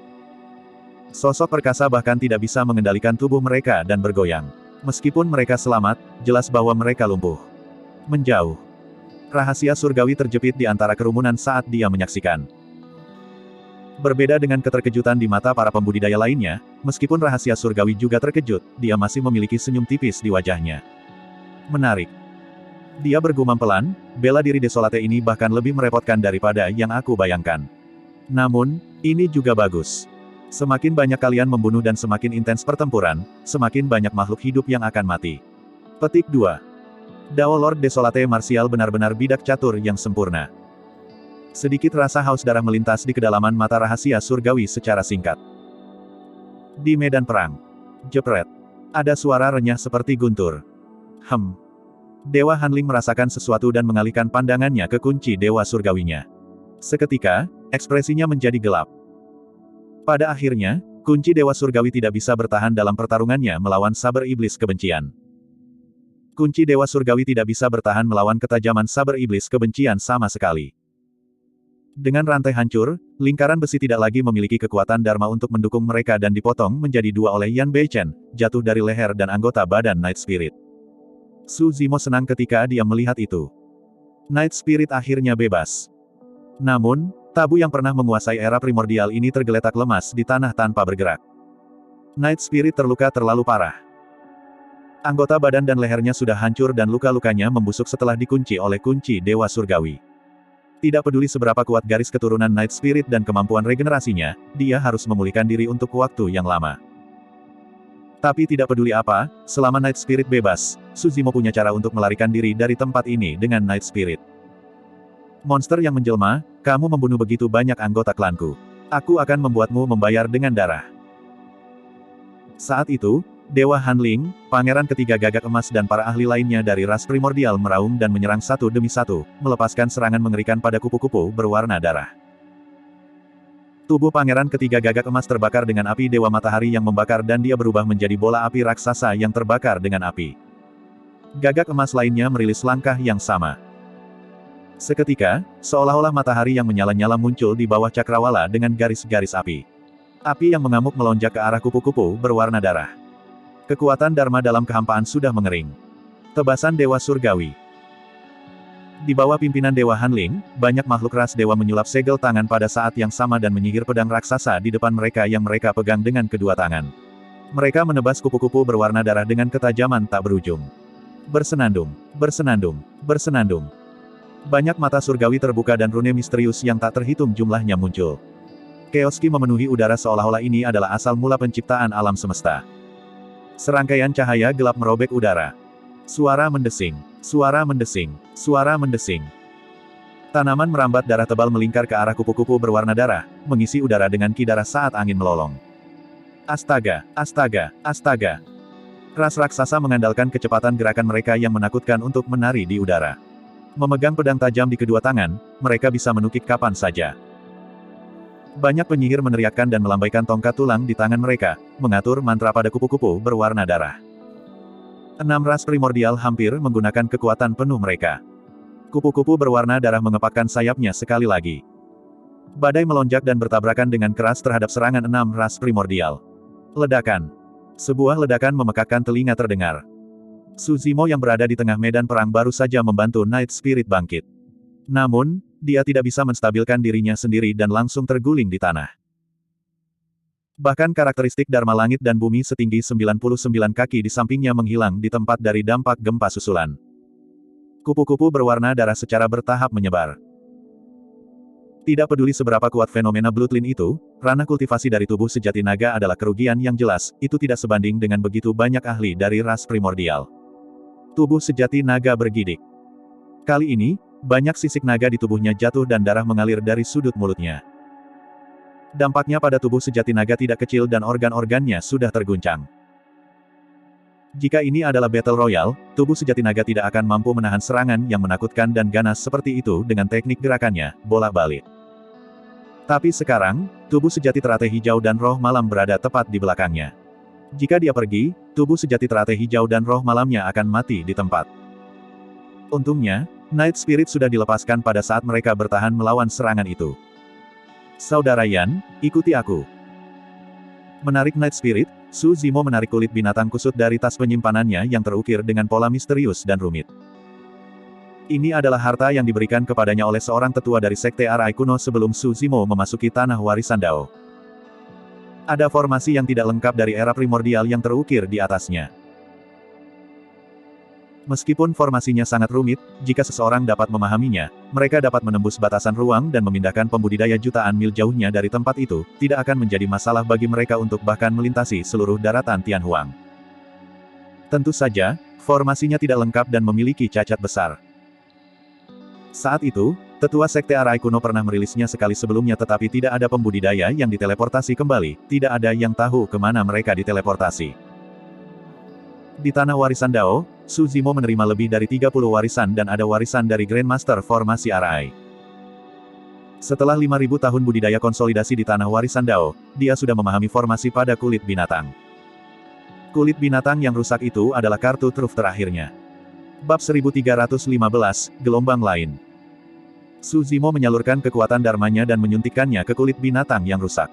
Sosok perkasa bahkan tidak bisa mengendalikan tubuh mereka dan bergoyang. Meskipun mereka selamat, jelas bahwa mereka lumpuh. Menjauh. Rahasia surgawi terjepit di antara kerumunan saat dia menyaksikan. Berbeda dengan keterkejutan di mata para pembudidaya lainnya, meskipun rahasia surgawi juga terkejut, dia masih memiliki senyum tipis di wajahnya. Menarik. Dia bergumam pelan, bela diri desolate ini bahkan lebih merepotkan daripada yang aku bayangkan. Namun, ini juga bagus. Semakin banyak kalian membunuh dan semakin intens pertempuran, semakin banyak makhluk hidup yang akan mati. Petik 2. Dao Lord Desolate Martial benar-benar bidak catur yang sempurna. Sedikit rasa haus darah melintas di kedalaman mata rahasia surgawi secara singkat. Di medan perang. Jepret. Ada suara renyah seperti guntur. Dewa Hanling merasakan sesuatu dan mengalihkan pandangannya ke kunci dewa surgawinya. Seketika, ekspresinya menjadi gelap. Pada akhirnya, kunci dewa surgawi tidak bisa bertahan dalam pertarungannya melawan saber iblis kebencian. Kunci dewa surgawi tidak bisa bertahan melawan ketajaman saber iblis kebencian sama sekali. Dengan rantai hancur, lingkaran besi tidak lagi memiliki kekuatan Dharma untuk mendukung mereka dan dipotong menjadi 2 oleh Yan Beichen, jatuh dari leher dan anggota badan Night Spirit. Su Zimo senang ketika dia melihat itu. Night Spirit akhirnya bebas. Namun, tabu yang pernah menguasai era primordial ini tergeletak lemas di tanah tanpa bergerak. Night Spirit terluka terlalu parah. Anggota badan dan lehernya sudah hancur dan luka-lukanya membusuk setelah dikunci oleh kunci dewa surgawi. Tidak peduli seberapa kuat garis keturunan Night Spirit dan kemampuan regenerasinya, dia harus memulihkan diri untuk waktu yang lama. Tapi tidak peduli apa, selama Night Spirit bebas, Su Zimo punya cara untuk melarikan diri dari tempat ini dengan Night Spirit. Monster yang menjelma, kamu membunuh begitu banyak anggota klanku. Aku akan membuatmu membayar dengan darah. Saat itu, Dewa Hanling, pangeran ketiga gagak emas dan para ahli lainnya dari ras primordial meraung dan menyerang satu demi satu, melepaskan serangan mengerikan pada kupu-kupu berwarna darah. Tubuh pangeran ketiga gagak emas terbakar dengan api dewa matahari yang membakar dan dia berubah menjadi bola api raksasa yang terbakar dengan api. Gagak emas lainnya merilis langkah yang sama. Seketika, seolah-olah matahari yang menyala-nyala muncul di bawah cakrawala dengan garis-garis api. Api yang mengamuk melonjak ke arah kupu-kupu berwarna darah. Kekuatan Dharma dalam kehampaan sudah mengering. Tebasan Dewa Surgawi. Di bawah pimpinan Dewa Hanling, banyak makhluk ras dewa menyulap segel tangan pada saat yang sama dan menyihir pedang raksasa di depan mereka yang mereka pegang dengan kedua tangan. Mereka menebas kupu-kupu berwarna darah dengan ketajaman tak berujung. Bersenandung, bersenandung, bersenandung. Banyak mata surgawi terbuka dan rune misterius yang tak terhitung jumlahnya muncul. Chaos Ki memenuhi udara seolah-olah ini adalah asal mula penciptaan alam semesta. Serangkaian cahaya gelap merobek udara. Suara mendesing, suara mendesing, suara mendesing. Tanaman merambat darah tebal melingkar ke arah kupu-kupu berwarna darah, mengisi udara dengan ki darah saat angin melolong. Astaga, astaga, astaga. Ras raksasa mengandalkan kecepatan gerakan mereka yang menakutkan untuk menari di udara. Memegang pedang tajam di kedua tangan, mereka bisa menukik kapan saja. Banyak penyihir meneriakkan dan melambaikan tongkat tulang di tangan mereka, mengatur mantra pada kupu-kupu berwarna darah. 6 ras primordial hampir menggunakan kekuatan penuh mereka. Kupu-kupu berwarna darah mengepakkan sayapnya sekali lagi. Badai melonjak dan bertabrakan dengan keras terhadap serangan 6 ras primordial. Ledakan. Sebuah ledakan memekakkan telinga terdengar. Su Zimo yang berada di tengah medan perang baru saja membantu Night Spirit bangkit. Namun, dia tidak bisa menstabilkan dirinya sendiri dan langsung terguling di tanah. Bahkan karakteristik Dharma Langit dan Bumi setinggi 99 kaki di sampingnya menghilang di tempat dari dampak gempa susulan. Kupu-kupu berwarna darah secara bertahap menyebar. Tidak peduli seberapa kuat fenomena Bloodline itu, ranah kultivasi dari tubuh sejati naga adalah kerugian yang jelas, itu tidak sebanding dengan begitu banyak ahli dari ras primordial. Tubuh sejati naga bergidik. Kali ini, banyak sisik naga di tubuhnya jatuh dan darah mengalir dari sudut mulutnya. Dampaknya pada tubuh sejati naga tidak kecil dan organ-organnya sudah terguncang. Jika ini adalah Battle Royale, tubuh sejati naga tidak akan mampu menahan serangan yang menakutkan dan ganas seperti itu dengan teknik gerakannya, bolak-balik. Tapi sekarang, tubuh sejati teratai hijau dan roh malam berada tepat di belakangnya. Jika dia pergi, tubuh sejati teratai hijau dan roh malamnya akan mati di tempat. Untungnya, Night Spirit sudah dilepaskan pada saat mereka bertahan melawan serangan itu. Saudara Yan, ikuti aku. Menarik Night Spirit, Su Zimo menarik kulit binatang kusut dari tas penyimpanannya yang terukir dengan pola misterius dan rumit. Ini adalah harta yang diberikan kepadanya oleh seorang tetua dari Sekte Arai kuno sebelum Su Zimo memasuki tanah warisan Dao. Ada formasi yang tidak lengkap dari era primordial yang terukir di atasnya. Meskipun formasinya sangat rumit, jika seseorang dapat memahaminya, mereka dapat menembus batasan ruang dan memindahkan pembudidaya jutaan mil jauhnya dari tempat itu, tidak akan menjadi masalah bagi mereka untuk bahkan melintasi seluruh daratan Tianhuang. Tentu saja, formasinya tidak lengkap dan memiliki cacat besar. Saat itu, tetua Sekte Arai kuno pernah merilisnya sekali sebelumnya tetapi tidak ada pembudidaya yang diteleportasi kembali, tidak ada yang tahu kemana mereka diteleportasi. Di tanah warisan Dao, Su Zimo menerima lebih dari 30 warisan dan ada warisan dari Grandmaster Formasi Arai. Setelah 5.000 tahun budidaya konsolidasi di tanah warisan Dao, dia sudah memahami formasi pada kulit binatang. Kulit binatang yang rusak itu adalah kartu truf terakhirnya. Bab 1315, Gelombang Lain. Su Zimo menyalurkan kekuatan dharmanya dan menyuntikkannya ke kulit binatang yang rusak.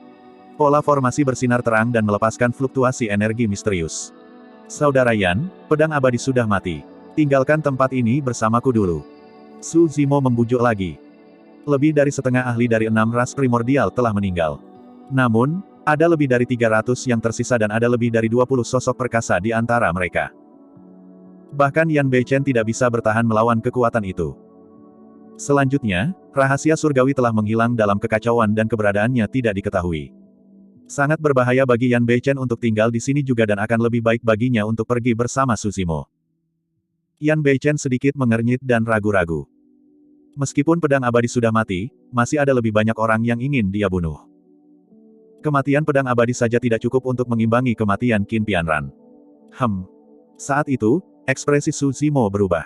Pola formasi bersinar terang dan melepaskan fluktuasi energi misterius. Saudara Yan, pedang abadi sudah mati. Tinggalkan tempat ini bersamaku dulu. Su Zimo membujuk lagi. Lebih dari setengah ahli dari 6 ras primordial telah meninggal. Namun, ada lebih dari 300 yang tersisa dan ada lebih dari 20 sosok perkasa di antara mereka. Bahkan Yan Beichen tidak bisa bertahan melawan kekuatan itu. Selanjutnya, rahasia surgawi telah menghilang dalam kekacauan dan keberadaannya tidak diketahui. Sangat berbahaya bagi Yan Beichen untuk tinggal di sini juga dan akan lebih baik baginya untuk pergi bersama Su Zimo. Yan Beichen sedikit mengernyit dan ragu-ragu. Meskipun pedang abadi sudah mati, masih ada lebih banyak orang yang ingin dia bunuh. Kematian pedang abadi saja tidak cukup untuk mengimbangi kematian Qin Pianran. Saat itu, ekspresi Su Zimo berubah.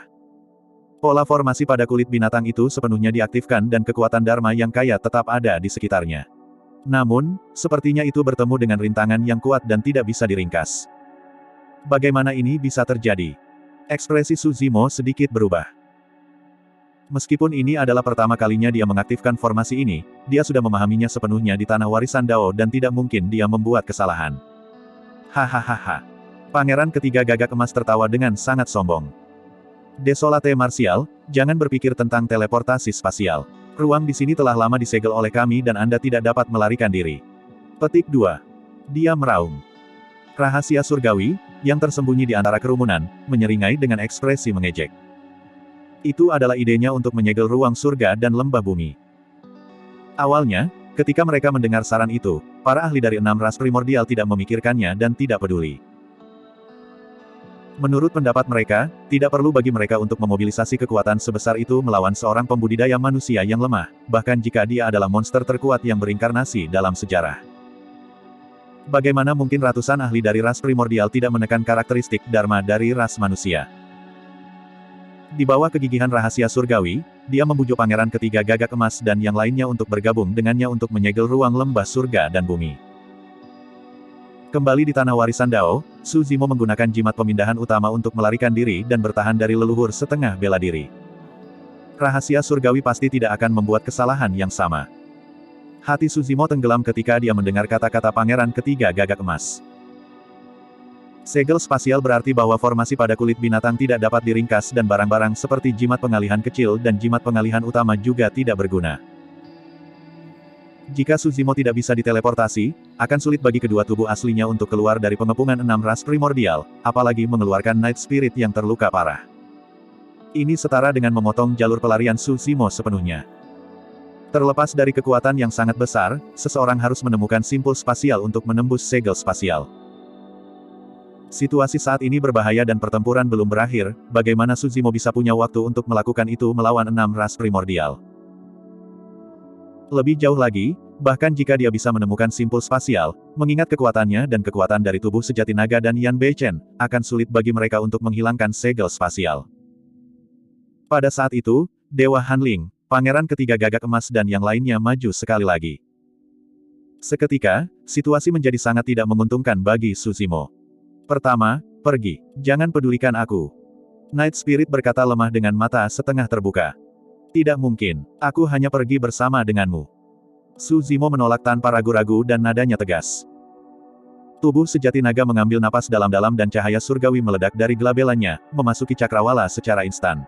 Pola formasi pada kulit binatang itu sepenuhnya diaktifkan dan kekuatan Dharma yang kaya tetap ada di sekitarnya. Namun, sepertinya itu bertemu dengan rintangan yang kuat dan tidak bisa diringkas. Bagaimana ini bisa terjadi? Ekspresi Su Zimo sedikit berubah. Meskipun ini adalah pertama kalinya dia mengaktifkan formasi ini, dia sudah memahaminya sepenuhnya di tanah warisan Dao dan tidak mungkin dia membuat kesalahan. Hahaha. Pangeran ketiga gagak emas tertawa dengan sangat sombong. Desolate Martial, jangan berpikir tentang teleportasi spasial. Ruang di sini telah lama disegel oleh kami dan Anda tidak dapat melarikan diri. Petik 2. Dia meraung. Rahasia surgawi, yang tersembunyi di antara kerumunan, menyeringai dengan ekspresi mengejek. Itu adalah idenya untuk menyegel ruang surga dan lembah bumi. Awalnya, ketika mereka mendengar saran itu, para ahli dari 6 ras primordial tidak memikirkannya dan tidak peduli. Menurut pendapat mereka, tidak perlu bagi mereka untuk memobilisasi kekuatan sebesar itu melawan seorang pembudidaya manusia yang lemah, bahkan jika dia adalah monster terkuat yang berinkarnasi dalam sejarah. Bagaimana mungkin ratusan ahli dari ras primordial tidak menekan karakteristik dharma dari ras manusia? Di bawah kegigihan rahasia surgawi, dia membujuk pangeran ketiga gagak emas dan yang lainnya untuk bergabung dengannya untuk menyegel ruang lembah surga dan bumi. Kembali di tanah warisan Dao, Su Zimo menggunakan jimat pemindahan utama untuk melarikan diri dan bertahan dari leluhur setengah bela diri. Rahasia surgawi pasti tidak akan membuat kesalahan yang sama. Hati Su Zimo tenggelam ketika dia mendengar kata-kata pangeran ketiga gagak emas. Segel spasial berarti bahwa formasi pada kulit binatang tidak dapat diringkas dan barang-barang seperti jimat pengalihan kecil dan jimat pengalihan utama juga tidak berguna. Jika Su Zimo tidak bisa diteleportasi, akan sulit bagi kedua tubuh aslinya untuk keluar dari pengepungan 6 ras primordial, apalagi mengeluarkan Night Spirit yang terluka parah. Ini setara dengan memotong jalur pelarian Su Zimo sepenuhnya. Terlepas dari kekuatan yang sangat besar, seseorang harus menemukan simpul spasial untuk menembus segel spasial. Situasi saat ini berbahaya dan pertempuran belum berakhir, bagaimana Su Zimo bisa punya waktu untuk melakukan itu melawan 6 ras primordial? Lebih jauh lagi, bahkan jika dia bisa menemukan simpul spasial, mengingat kekuatannya dan kekuatan dari tubuh sejati naga dan Yan Beichen, akan sulit bagi mereka untuk menghilangkan segel spasial. Pada saat itu, Dewa Hanling, pangeran ketiga gagak emas dan yang lainnya maju sekali lagi. Seketika, situasi menjadi sangat tidak menguntungkan bagi Su Zimo. Pertama, pergi. Jangan pedulikan aku. Night Spirit berkata lemah dengan mata setengah terbuka. Tidak mungkin. Aku hanya pergi bersama denganmu. Su Zimo menolak tanpa ragu-ragu dan nadanya tegas. Tubuh sejati naga mengambil napas dalam-dalam dan cahaya surgawi meledak dari gelabelannya, memasuki cakrawala secara instan.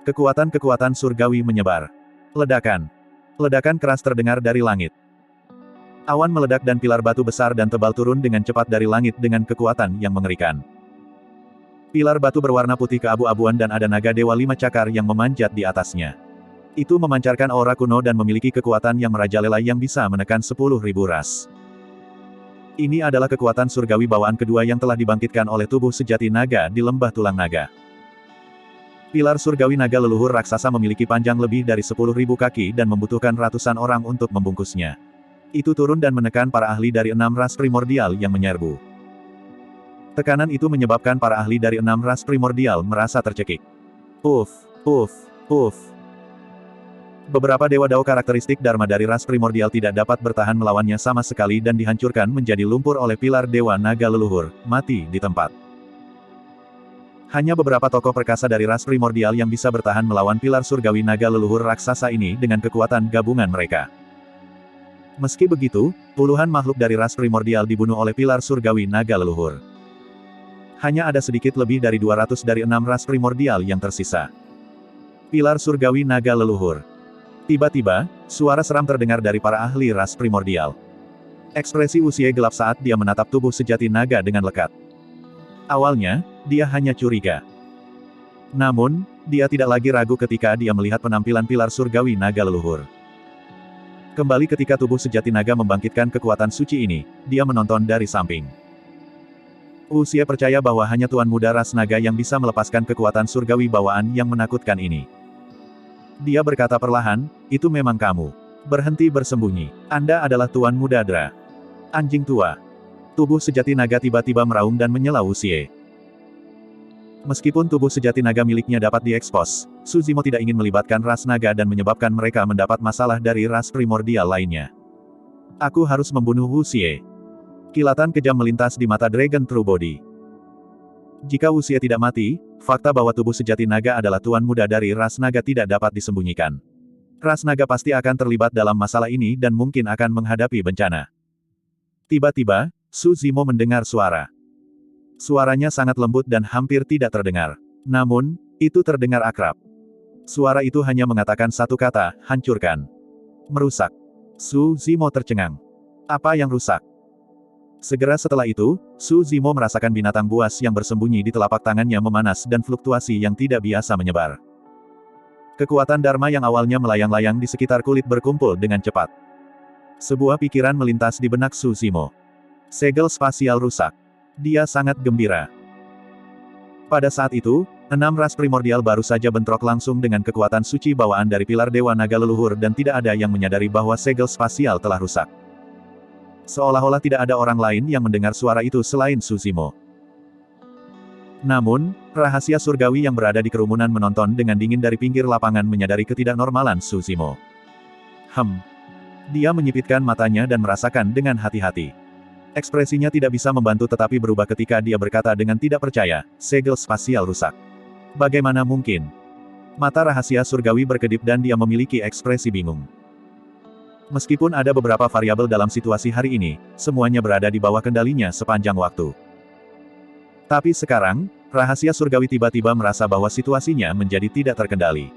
Kekuatan-kekuatan surgawi menyebar. Ledakan. Ledakan keras terdengar dari langit. Awan meledak dan pilar batu besar dan tebal turun dengan cepat dari langit dengan kekuatan yang mengerikan. Pilar batu berwarna putih keabu-abuan dan ada naga dewa 5 cakar yang memanjat di atasnya. Itu memancarkan aura kuno dan memiliki kekuatan yang merajalela yang bisa menekan 10.000 ras. Ini adalah kekuatan surgawi bawaan kedua yang telah dibangkitkan oleh tubuh sejati naga di lembah tulang naga. Pilar surgawi naga leluhur raksasa memiliki panjang lebih dari 10.000 kaki dan membutuhkan ratusan orang untuk membungkusnya. Itu turun dan menekan para ahli dari 6 ras primordial yang menyerbu. Tekanan itu menyebabkan para ahli dari 6 ras primordial merasa tercekik. Uff, uff, uff. Beberapa dewa Dao karakteristik Dharma dari ras primordial tidak dapat bertahan melawannya sama sekali dan dihancurkan menjadi lumpur oleh pilar dewa naga leluhur, mati di tempat. Hanya beberapa tokoh perkasa dari ras primordial yang bisa bertahan melawan pilar surgawi naga leluhur raksasa ini dengan kekuatan gabungan mereka. Meski begitu, puluhan makhluk dari ras primordial dibunuh oleh pilar surgawi naga leluhur. Hanya ada sedikit lebih dari 200 dari 6 ras primordial yang tersisa. Pilar surgawi naga leluhur. Tiba-tiba, suara seram terdengar dari para ahli ras primordial. Ekspresi Usie gelap saat dia menatap tubuh sejati naga dengan lekat. Awalnya, dia hanya curiga. Namun, dia tidak lagi ragu ketika dia melihat penampilan pilar surgawi naga leluhur. Kembali ketika tubuh sejati naga membangkitkan kekuatan suci ini, dia menonton dari samping. Usie percaya bahwa hanya Tuan Muda ras naga yang bisa melepaskan kekuatan surgawi bawaan yang menakutkan ini. Dia berkata perlahan, itu memang kamu. Berhenti bersembunyi. Anda adalah Tuan Muda Dra. Anjing tua. Tubuh sejati naga tiba-tiba meraung dan menyela Usie. Meskipun tubuh sejati naga miliknya dapat diekspos, Su Zimo tidak ingin melibatkan ras naga dan menyebabkan mereka mendapat masalah dari ras primordial lainnya. Aku harus membunuh Usie. Kilatan kejam melintas di mata Dragon True Body. Jika Usie tidak mati, fakta bahwa tubuh sejati naga adalah tuan muda dari ras naga tidak dapat disembunyikan. Ras naga pasti akan terlibat dalam masalah ini dan mungkin akan menghadapi bencana. Tiba-tiba, Su Zimo mendengar suara. Suaranya sangat lembut dan hampir tidak terdengar. Namun, itu terdengar akrab. Suara itu hanya mengatakan satu kata, hancurkan. Merusak. Su Zimo tercengang. Apa yang rusak? Segera setelah itu, Su Zimo merasakan binatang buas yang bersembunyi di telapak tangannya memanas dan fluktuasi yang tidak biasa menyebar. Kekuatan Dharma yang awalnya melayang-layang di sekitar kulit berkumpul dengan cepat. Sebuah pikiran melintas di benak Su Zimo. Segel spasial rusak. Dia sangat gembira. Pada saat itu, 6 ras primordial baru saja bentrok langsung dengan kekuatan suci bawaan dari pilar Dewa Naga leluhur dan tidak ada yang menyadari bahwa segel spasial telah rusak. Seolah-olah tidak ada orang lain yang mendengar suara itu selain Su Zimo. Namun, rahasia surgawi yang berada di kerumunan menonton dengan dingin dari pinggir lapangan menyadari ketidaknormalan Su Zimo. Dia menyipitkan matanya dan merasakan dengan hati-hati. Ekspresinya tidak bisa membantu tetapi berubah ketika dia berkata dengan tidak percaya, segel spasial rusak. Bagaimana mungkin? Mata rahasia surgawi berkedip dan dia memiliki ekspresi bingung. Meskipun ada beberapa variabel dalam situasi hari ini, semuanya berada di bawah kendalinya sepanjang waktu. Tapi sekarang, rahasia surgawi tiba-tiba merasa bahwa situasinya menjadi tidak terkendali.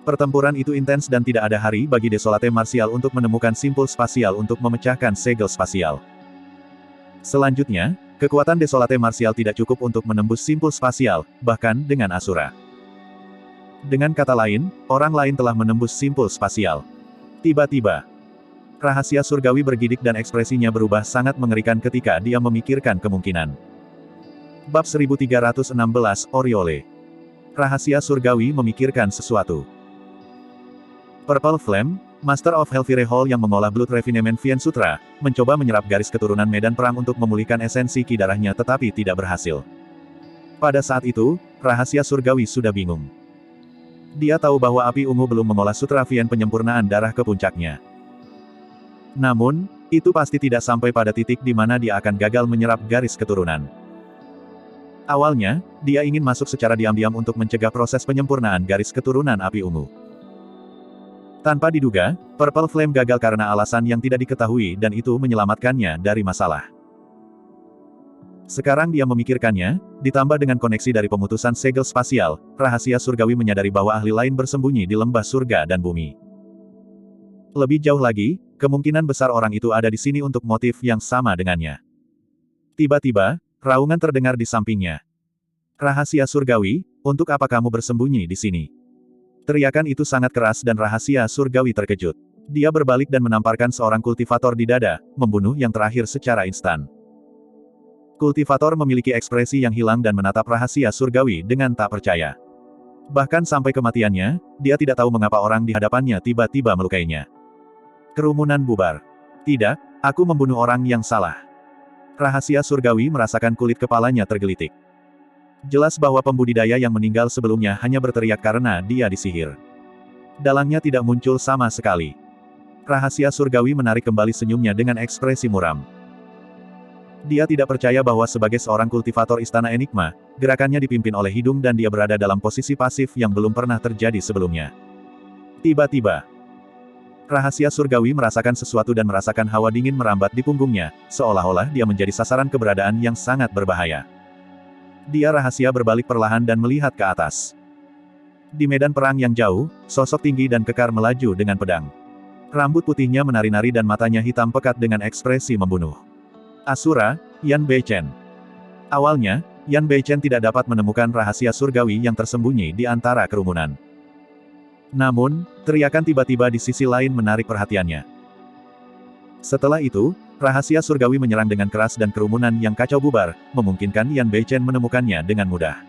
Pertempuran itu intens dan tidak ada hari bagi Desolate Martial untuk menemukan simpul spasial untuk memecahkan segel spasial. Selanjutnya, kekuatan Desolate Martial tidak cukup untuk menembus simpul spasial, bahkan dengan Asura. Dengan kata lain, orang lain telah menembus simpul spasial. Tiba-tiba, rahasia surgawi bergidik dan ekspresinya berubah sangat mengerikan ketika dia memikirkan kemungkinan. Bab 1316, Oriole. Rahasia surgawi memikirkan sesuatu. Purple Flame, Master of Hellfire Hall yang mengolah Blood Refinement Vien Sutra, mencoba menyerap garis keturunan medan perang untuk memulihkan esensi ki darahnya tetapi tidak berhasil. Pada saat itu, rahasia surgawi sudah bingung. Dia tahu bahwa api ungu belum mengolah sutra Vien penyempurnaan darah ke puncaknya. Namun, itu pasti tidak sampai pada titik di mana dia akan gagal menyerap garis keturunan. Awalnya, dia ingin masuk secara diam-diam untuk mencegah proses penyempurnaan garis keturunan api ungu. Tanpa diduga, Purple Flame gagal karena alasan yang tidak diketahui dan itu menyelamatkannya dari masalah. Sekarang dia memikirkannya, ditambah dengan koneksi dari pemutusan segel spasial, rahasia surgawi menyadari bahwa ahli lain bersembunyi di lembah surga dan bumi. Lebih jauh lagi, kemungkinan besar orang itu ada di sini untuk motif yang sama dengannya. Tiba-tiba, raungan terdengar di sampingnya. Rahasia surgawi, untuk apa kamu bersembunyi di sini? Teriakan itu sangat keras dan rahasia surgawi terkejut. Dia berbalik dan menamparkan seorang kultivator di dada, membunuh yang terakhir secara instan. Kultivator memiliki ekspresi yang hilang dan menatap rahasia surgawi dengan tak percaya. Bahkan sampai kematiannya, dia tidak tahu mengapa orang di hadapannya tiba-tiba melukainya. Kerumunan bubar. Tidak, aku membunuh orang yang salah. Rahasia surgawi merasakan kulit kepalanya tergelitik. Jelas bahwa pembudidaya yang meninggal sebelumnya hanya berteriak karena dia disihir. Dalangnya tidak muncul sama sekali. Rahasia surgawi menarik kembali senyumnya dengan ekspresi muram. Dia tidak percaya bahwa sebagai seorang kultivator Istana Enigma, gerakannya dipimpin oleh hidung dan dia berada dalam posisi pasif yang belum pernah terjadi sebelumnya. Tiba-tiba, rahasia surgawi merasakan sesuatu dan merasakan hawa dingin merambat di punggungnya, seolah-olah dia menjadi sasaran keberadaan yang sangat berbahaya. Dia rahasia berbalik perlahan dan melihat ke atas. Di medan perang yang jauh, sosok tinggi dan kekar melaju dengan pedang. Rambut putihnya menari-nari dan matanya hitam pekat dengan ekspresi membunuh. Asura, Yan Beichen. Awalnya, Yan Beichen tidak dapat menemukan rahasia surgawi yang tersembunyi di antara kerumunan. Namun, teriakan tiba-tiba di sisi lain menarik perhatiannya. Setelah itu, rahasia surgawi menyerang dengan keras dan kerumunan yang kacau bubar, memungkinkan Yan Beichen menemukannya dengan mudah.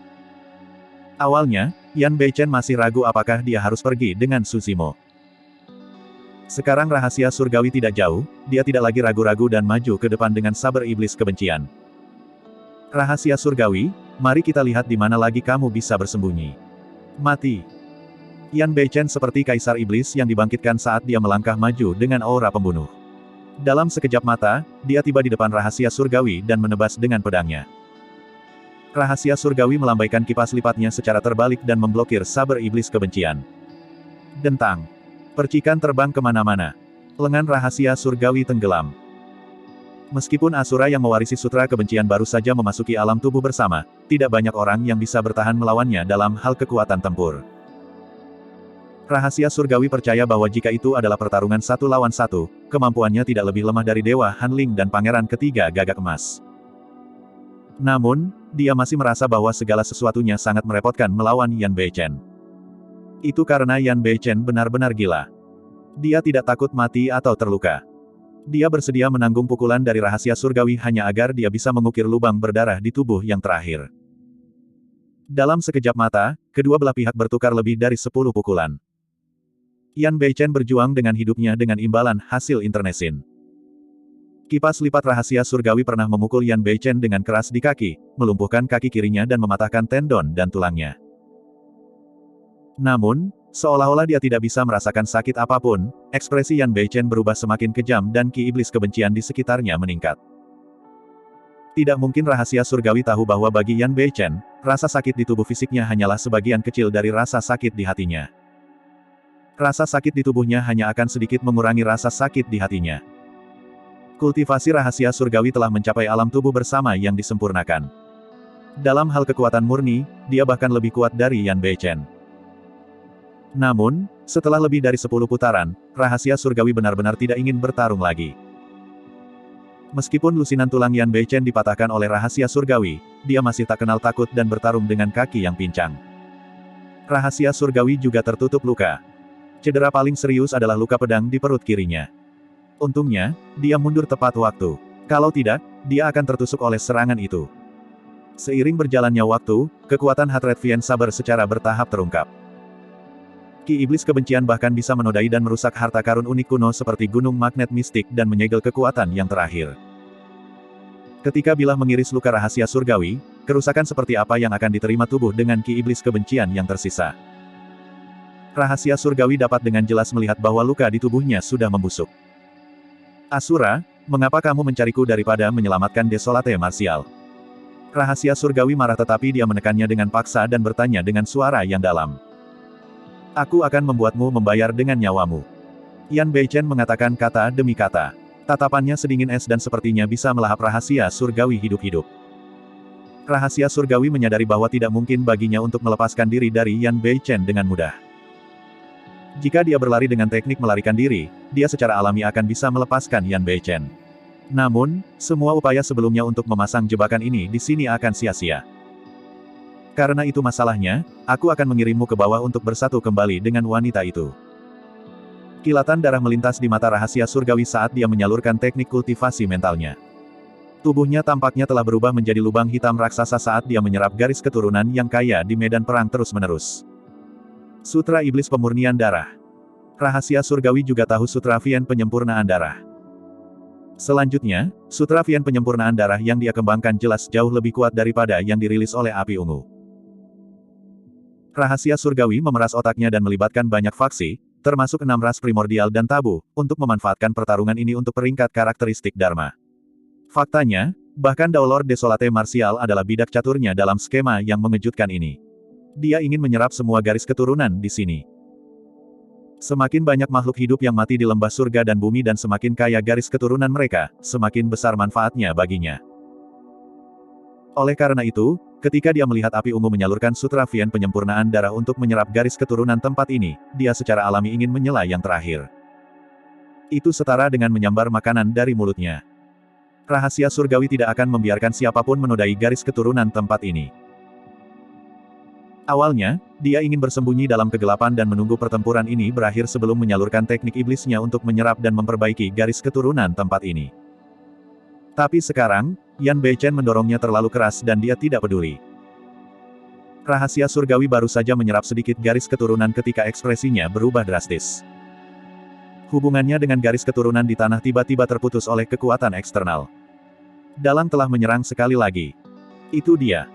Awalnya, Yan Beichen masih ragu apakah dia harus pergi dengan Su Zimo. Sekarang rahasia surgawi tidak jauh, dia tidak lagi ragu-ragu dan maju ke depan dengan saber iblis kebencian. Rahasia surgawi, mari kita lihat di mana lagi kamu bisa bersembunyi. Mati. Yan Beichen seperti kaisar iblis yang dibangkitkan saat dia melangkah maju dengan aura pembunuh. Dalam sekejap mata, dia tiba di depan rahasia surgawi dan menebas dengan pedangnya. Rahasia surgawi melambaikan kipas lipatnya secara terbalik dan memblokir saber iblis kebencian. Dentang. Percikan terbang kemana-mana. Lengan rahasia surgawi tenggelam. Meskipun Asura yang mewarisi sutra kebencian baru saja memasuki alam tubuh bersama, tidak banyak orang yang bisa bertahan melawannya dalam hal kekuatan tempur. Rahasia surgawi percaya bahwa jika itu adalah pertarungan 1 lawan 1, kemampuannya tidak lebih lemah dari Dewa Hanling dan Pangeran Ketiga Gagak Emas. Namun, dia masih merasa bahwa segala sesuatunya sangat merepotkan melawan Yan Beichen. Itu karena Yan Beichen benar-benar gila. Dia tidak takut mati atau terluka. Dia bersedia menanggung pukulan dari rahasia surgawi hanya agar dia bisa mengukir lubang berdarah di tubuh yang terakhir. Dalam sekejap mata, kedua belah pihak bertukar lebih dari 10 pukulan. Yan Beichen berjuang dengan hidupnya dengan imbalan hasil internesin. Kipas lipat rahasia surgawi pernah memukul Yan Beichen dengan keras di kaki, melumpuhkan kaki kirinya dan mematahkan tendon dan tulangnya. Namun, seolah-olah dia tidak bisa merasakan sakit apapun, ekspresi Yan Beichen berubah semakin kejam dan ki iblis kebencian di sekitarnya meningkat. Tidak mungkin rahasia surgawi tahu bahwa bagi Yan Beichen, rasa sakit di tubuh fisiknya hanyalah sebagian kecil dari rasa sakit di hatinya. Rasa sakit di tubuhnya hanya akan sedikit mengurangi rasa sakit di hatinya. Kultivasi rahasia surgawi telah mencapai alam tubuh bersama yang disempurnakan. Dalam hal kekuatan murni, dia bahkan lebih kuat dari Yan Beichen. Namun, setelah lebih dari 10 putaran, rahasia surgawi benar-benar tidak ingin bertarung lagi. Meskipun lusinan tulang Yan Beichen dipatahkan oleh rahasia surgawi, dia masih tak kenal takut dan bertarung dengan kaki yang pincang. Rahasia surgawi juga tertutup luka. Cedera paling serius adalah luka pedang di perut kirinya. Untungnya, dia mundur tepat waktu. Kalau tidak, dia akan tertusuk oleh serangan itu. Seiring berjalannya waktu, kekuatan Hatred Vien Saber secara bertahap terungkap. Ki iblis kebencian bahkan bisa menodai dan merusak harta karun unik kuno seperti gunung magnet mistik dan menyegel kekuatan yang terakhir. Ketika Bilah mengiris luka rahasia surgawi, kerusakan seperti apa yang akan diterima tubuh dengan ki iblis kebencian yang tersisa? Rahasia surgawi dapat dengan jelas melihat bahwa luka di tubuhnya sudah membusuk. Asura, mengapa kamu mencariku daripada menyelamatkan Desolate Martial? Rahasia surgawi marah tetapi dia menekannya dengan paksa dan bertanya dengan suara yang dalam. Aku akan membuatmu membayar dengan nyawamu. Yan Beichen mengatakan kata demi kata. Tatapannya sedingin es dan sepertinya bisa melahap rahasia surgawi hidup-hidup. Rahasia surgawi menyadari bahwa tidak mungkin baginya untuk melepaskan diri dari Yan Beichen dengan mudah. Jika dia berlari dengan teknik melarikan diri, dia secara alami akan bisa melepaskan Yan Beichen. Namun, semua upaya sebelumnya untuk memasang jebakan ini di sini akan sia-sia. Karena itu masalahnya, aku akan mengirimmu ke bawah untuk bersatu kembali dengan wanita itu. Kilatan darah melintas di mata rahasia surgawi saat dia menyalurkan teknik kultivasi mentalnya. Tubuhnya tampaknya telah berubah menjadi lubang hitam raksasa saat dia menyerap garis keturunan yang kaya di medan perang terus-menerus. Sutra Iblis Pemurnian Darah. Rahasia surgawi juga tahu Sutra Vien Penyempurnaan Darah. Selanjutnya, Sutra Vien Penyempurnaan Darah yang dia kembangkan jelas jauh lebih kuat daripada yang dirilis oleh Api Ungu. Rahasia surgawi memeras otaknya dan melibatkan banyak faksi, termasuk 6 ras primordial dan tabu, untuk memanfaatkan pertarungan ini untuk peringkat karakteristik Dharma. Faktanya, bahkan Daulord Desolate Martial adalah bidak caturnya dalam skema yang mengejutkan ini. Dia ingin menyerap semua garis keturunan di sini. Semakin banyak makhluk hidup yang mati di lembah surga dan bumi dan semakin kaya garis keturunan mereka, semakin besar manfaatnya baginya. Oleh karena itu, ketika dia melihat Api Ungu menyalurkan Sutra Vien Penyempurnaan Darah untuk menyerap garis keturunan tempat ini, dia secara alami ingin menyela yang terakhir. Itu setara dengan menyambar makanan dari mulutnya. Rahasia surgawi tidak akan membiarkan siapapun menodai garis keturunan tempat ini. Awalnya, dia ingin bersembunyi dalam kegelapan dan menunggu pertempuran ini berakhir sebelum menyalurkan teknik iblisnya untuk menyerap dan memperbaiki garis keturunan tempat ini. Tapi sekarang, Yan Beichen mendorongnya terlalu keras dan dia tidak peduli. Rahasia surgawi baru saja menyerap sedikit garis keturunan ketika ekspresinya berubah drastis. Hubungannya dengan garis keturunan di tanah tiba-tiba terputus oleh kekuatan eksternal. Dalang telah menyerang sekali lagi. Itu dia.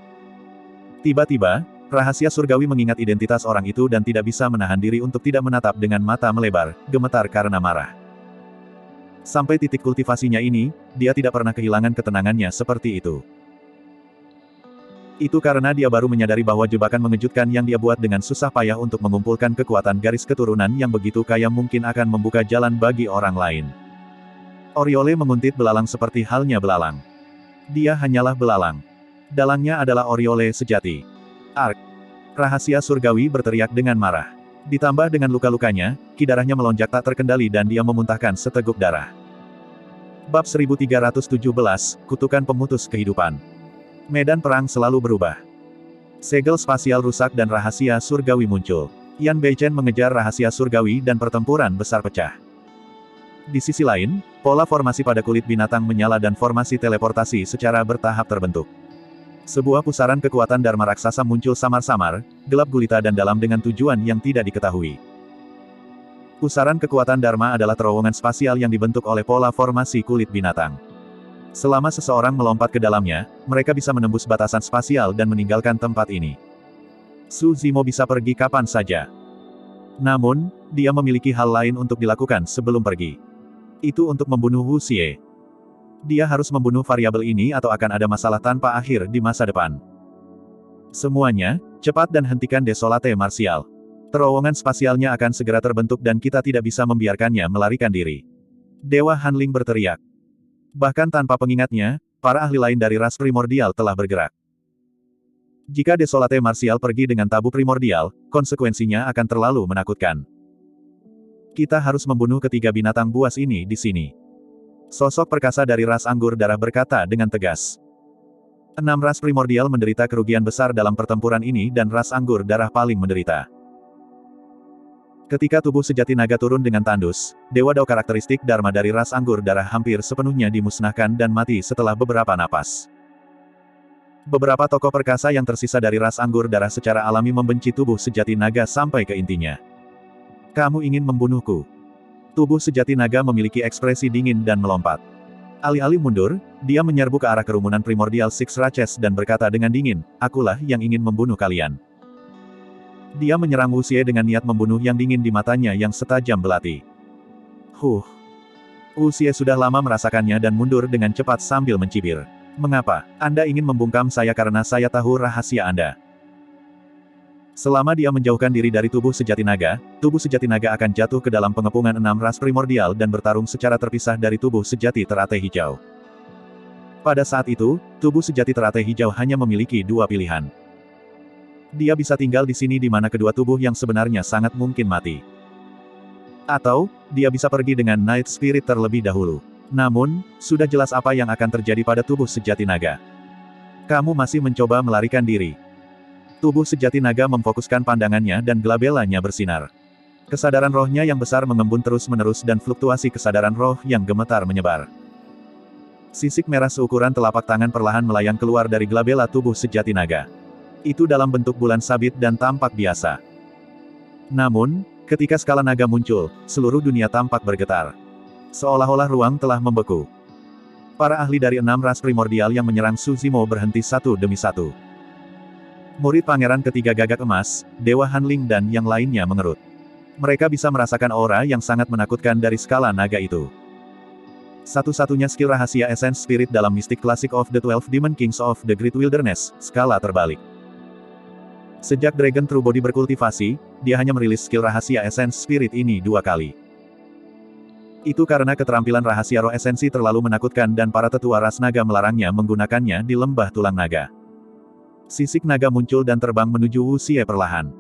Tiba-tiba, rahasia surgawi mengingat identitas orang itu dan tidak bisa menahan diri untuk tidak menatap dengan mata melebar, gemetar karena marah. Sampai titik kultivasinya ini, dia tidak pernah kehilangan ketenangannya seperti itu. Itu karena dia baru menyadari bahwa jebakan mengejutkan yang dia buat dengan susah payah untuk mengumpulkan kekuatan garis keturunan yang begitu kaya mungkin akan membuka jalan bagi orang lain. Oriole menguntit belalang seperti halnya belalang. Dia hanyalah belalang. Dalangnya adalah Oriole sejati. Ark. Rahasia surgawi berteriak dengan marah. Ditambah dengan luka-lukanya, ki darahnya melonjak tak terkendali dan dia memuntahkan seteguk darah. Bab 1317, Kutukan Pemutus Kehidupan. Medan perang selalu berubah. Segel spasial rusak dan rahasia surgawi muncul. Yan Beichen mengejar rahasia surgawi dan pertempuran besar pecah. Di sisi lain, pola formasi pada kulit binatang menyala dan formasi teleportasi secara bertahap terbentuk. Sebuah pusaran kekuatan Dharma raksasa muncul samar-samar, gelap gulita dan dalam dengan tujuan yang tidak diketahui. Pusaran kekuatan Dharma adalah terowongan spasial yang dibentuk oleh pola formasi kulit binatang. Selama seseorang melompat ke dalamnya, mereka bisa menembus batasan spasial dan meninggalkan tempat ini. Su Zimo bisa pergi kapan saja. Namun, dia memiliki hal lain untuk dilakukan sebelum pergi. Itu untuk membunuh Wu Xie. Dia harus membunuh variabel ini atau akan ada masalah tanpa akhir di masa depan. Semuanya, cepat dan hentikan Desolate Martial. Terowongan spasialnya akan segera terbentuk dan kita tidak bisa membiarkannya melarikan diri. Dewa Hanling berteriak. Bahkan tanpa pengingatnya, para ahli lain dari ras primordial telah bergerak. Jika Desolate Martial pergi dengan tabu primordial, konsekuensinya akan terlalu menakutkan. Kita harus membunuh ketiga binatang buas ini di sini. Sosok perkasa dari ras anggur darah berkata dengan tegas. 6 ras primordial menderita kerugian besar dalam pertempuran ini dan ras anggur darah paling menderita. Ketika tubuh sejati naga turun dengan tandus, Dewa Dao karakteristik Dharma dari ras anggur darah hampir sepenuhnya dimusnahkan dan mati setelah beberapa napas. Beberapa tokoh perkasa yang tersisa dari ras anggur darah secara alami membenci tubuh sejati naga sampai ke intinya. Kamu ingin membunuhku? Tubuh sejati naga memiliki ekspresi dingin dan melompat. Alih-alih mundur, dia menyerbu ke arah kerumunan primordial Six Raches dan berkata dengan dingin, akulah yang ingin membunuh kalian. Dia menyerang Wu Xie dengan niat membunuh yang dingin di matanya yang setajam belati. Wu Xie sudah lama merasakannya dan mundur dengan cepat sambil mencibir. Mengapa? Anda ingin membungkam saya karena saya tahu rahasia Anda. Selama dia menjauhkan diri dari tubuh sejati naga akan jatuh ke dalam pengepungan 6 ras primordial dan bertarung secara terpisah dari tubuh sejati teratai hijau. Pada saat itu, tubuh sejati teratai hijau hanya memiliki 2 pilihan. Dia bisa tinggal di sini di mana kedua tubuh yang sebenarnya sangat mungkin mati. Atau, dia bisa pergi dengan Night Spirit terlebih dahulu. Namun, sudah jelas apa yang akan terjadi pada tubuh sejati naga. Kamu masih mencoba melarikan diri. Tubuh sejati naga memfokuskan pandangannya dan gelabelanya bersinar. Kesadaran rohnya yang besar mengembun terus-menerus dan fluktuasi kesadaran roh yang gemetar menyebar. Sisik merah seukuran telapak tangan perlahan melayang keluar dari gelabela tubuh sejati naga. Itu dalam bentuk bulan sabit dan tampak biasa. Namun, ketika skala naga muncul, seluruh dunia tampak bergetar. Seolah-olah ruang telah membeku. Para ahli dari 6 ras primordial yang menyerang Su Zimo berhenti satu demi satu. Murid pangeran ketiga gagak emas, Dewa Hanling dan yang lainnya mengerut. Mereka bisa merasakan aura yang sangat menakutkan dari skala naga itu. Satu-satunya skill rahasia Essence Spirit dalam Mystic Classic of the 12 Demon Kings of the Great Wilderness, skala terbalik. Sejak Dragon True Body berkultivasi, dia hanya merilis skill rahasia Essence Spirit ini 2 kali. Itu karena keterampilan rahasia roh esensi terlalu menakutkan dan para tetua ras naga melarangnya menggunakannya di lembah tulang naga. Sisik naga muncul dan terbang menuju Wu Xie perlahan.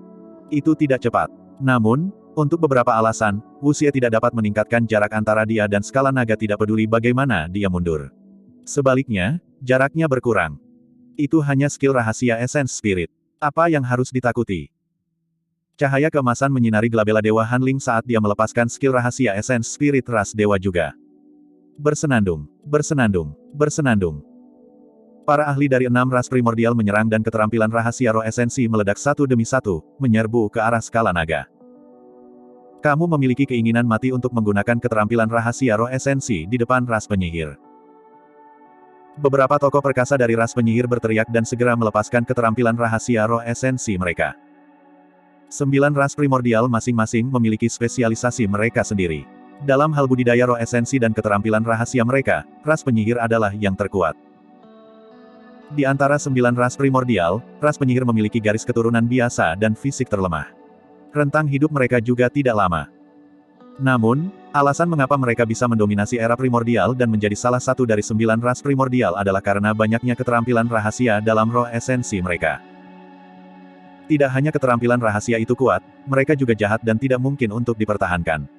Itu tidak cepat. Namun, untuk beberapa alasan, Wu Xie tidak dapat meningkatkan jarak antara dia dan skala naga tidak peduli bagaimana dia mundur. Sebaliknya, jaraknya berkurang. Itu hanya skill rahasia Essence Spirit. Apa yang harus ditakuti? Cahaya keemasan menyinari gelabela Dewa Hanling saat dia melepaskan skill rahasia Essence Spirit ras dewa juga. Bersenandung, bersenandung, bersenandung. Para ahli dari 6 ras primordial menyerang dan keterampilan rahasia roh esensi meledak satu demi satu, menyerbu ke arah skala naga. Kamu memiliki keinginan mati untuk menggunakan keterampilan rahasia roh esensi di depan ras penyihir. Beberapa tokoh perkasa dari ras penyihir berteriak dan segera melepaskan keterampilan rahasia roh esensi mereka. 9 ras primordial masing-masing memiliki spesialisasi mereka sendiri. Dalam hal budidaya roh esensi dan keterampilan rahasia mereka, ras penyihir adalah yang terkuat. Di antara 9 ras primordial, ras penyihir memiliki garis keturunan biasa dan fisik terlemah. Rentang hidup mereka juga tidak lama. Namun, alasan mengapa mereka bisa mendominasi era primordial dan menjadi salah satu dari 9 ras primordial adalah karena banyaknya keterampilan rahasia dalam roh esensi mereka. Tidak hanya keterampilan rahasia itu kuat, mereka juga jahat dan tidak mungkin untuk dipertahankan.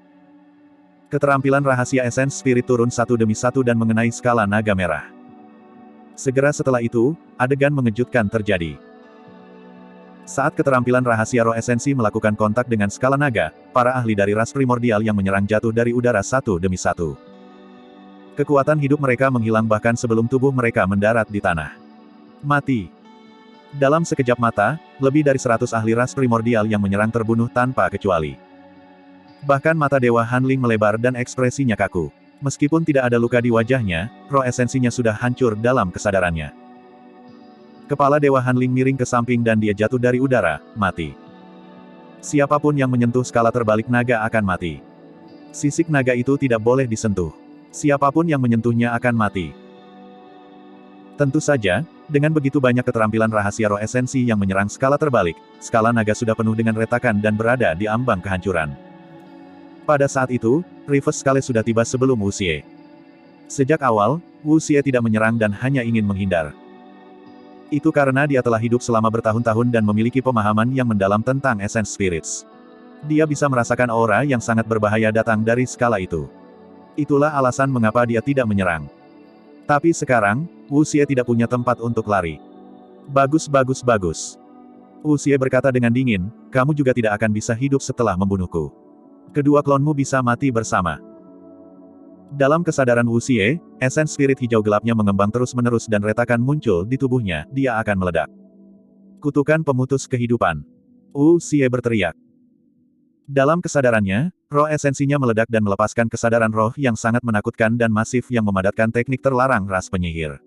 Keterampilan rahasia Essence Spirit turun satu demi satu dan mengenai skala naga merah. Segera setelah itu, adegan mengejutkan terjadi. Saat keterampilan rahasia roh esensi melakukan kontak dengan skala naga, para ahli dari ras primordial yang menyerang jatuh dari udara satu demi satu. Kekuatan hidup mereka menghilang bahkan sebelum tubuh mereka mendarat di tanah. Mati. Dalam sekejap mata, lebih dari 100 ahli ras primordial yang menyerang terbunuh tanpa kecuali. Bahkan mata Dewa Hanling melebar dan ekspresinya kaku. Meskipun tidak ada luka di wajahnya, roh esensinya sudah hancur dalam kesadarannya. Kepala Dewa Hanling miring ke samping dan dia jatuh dari udara, mati. Siapapun yang menyentuh skala terbalik naga akan mati. Sisik naga itu tidak boleh disentuh. Siapapun yang menyentuhnya akan mati. Tentu saja, dengan begitu banyak keterampilan rahasia roh esensi yang menyerang skala terbalik, skala naga sudah penuh dengan retakan dan berada di ambang kehancuran. Pada saat itu, Reverse Scale sudah tiba sebelum Wu Xie. Sejak awal, Wu Xie tidak menyerang dan hanya ingin menghindar. Itu karena dia telah hidup selama bertahun-tahun dan memiliki pemahaman yang mendalam tentang Essence Spirits. Dia bisa merasakan aura yang sangat berbahaya datang dari skala itu. Itulah alasan mengapa dia tidak menyerang. Tapi sekarang, Wu Xie tidak punya tempat untuk lari. Bagus. Wu Xie berkata dengan dingin, kamu juga tidak akan bisa hidup setelah membunuhku. Kedua klonmu bisa mati bersama. Dalam kesadaran Wu Xie, Essence Spirit hijau gelapnya mengembang terus-menerus dan retakan muncul di tubuhnya, dia akan meledak. Kutukan pemutus kehidupan. Wu Xie berteriak. Dalam kesadarannya, roh esensinya meledak dan melepaskan kesadaran roh yang sangat menakutkan dan masif yang memadatkan teknik terlarang ras penyihir.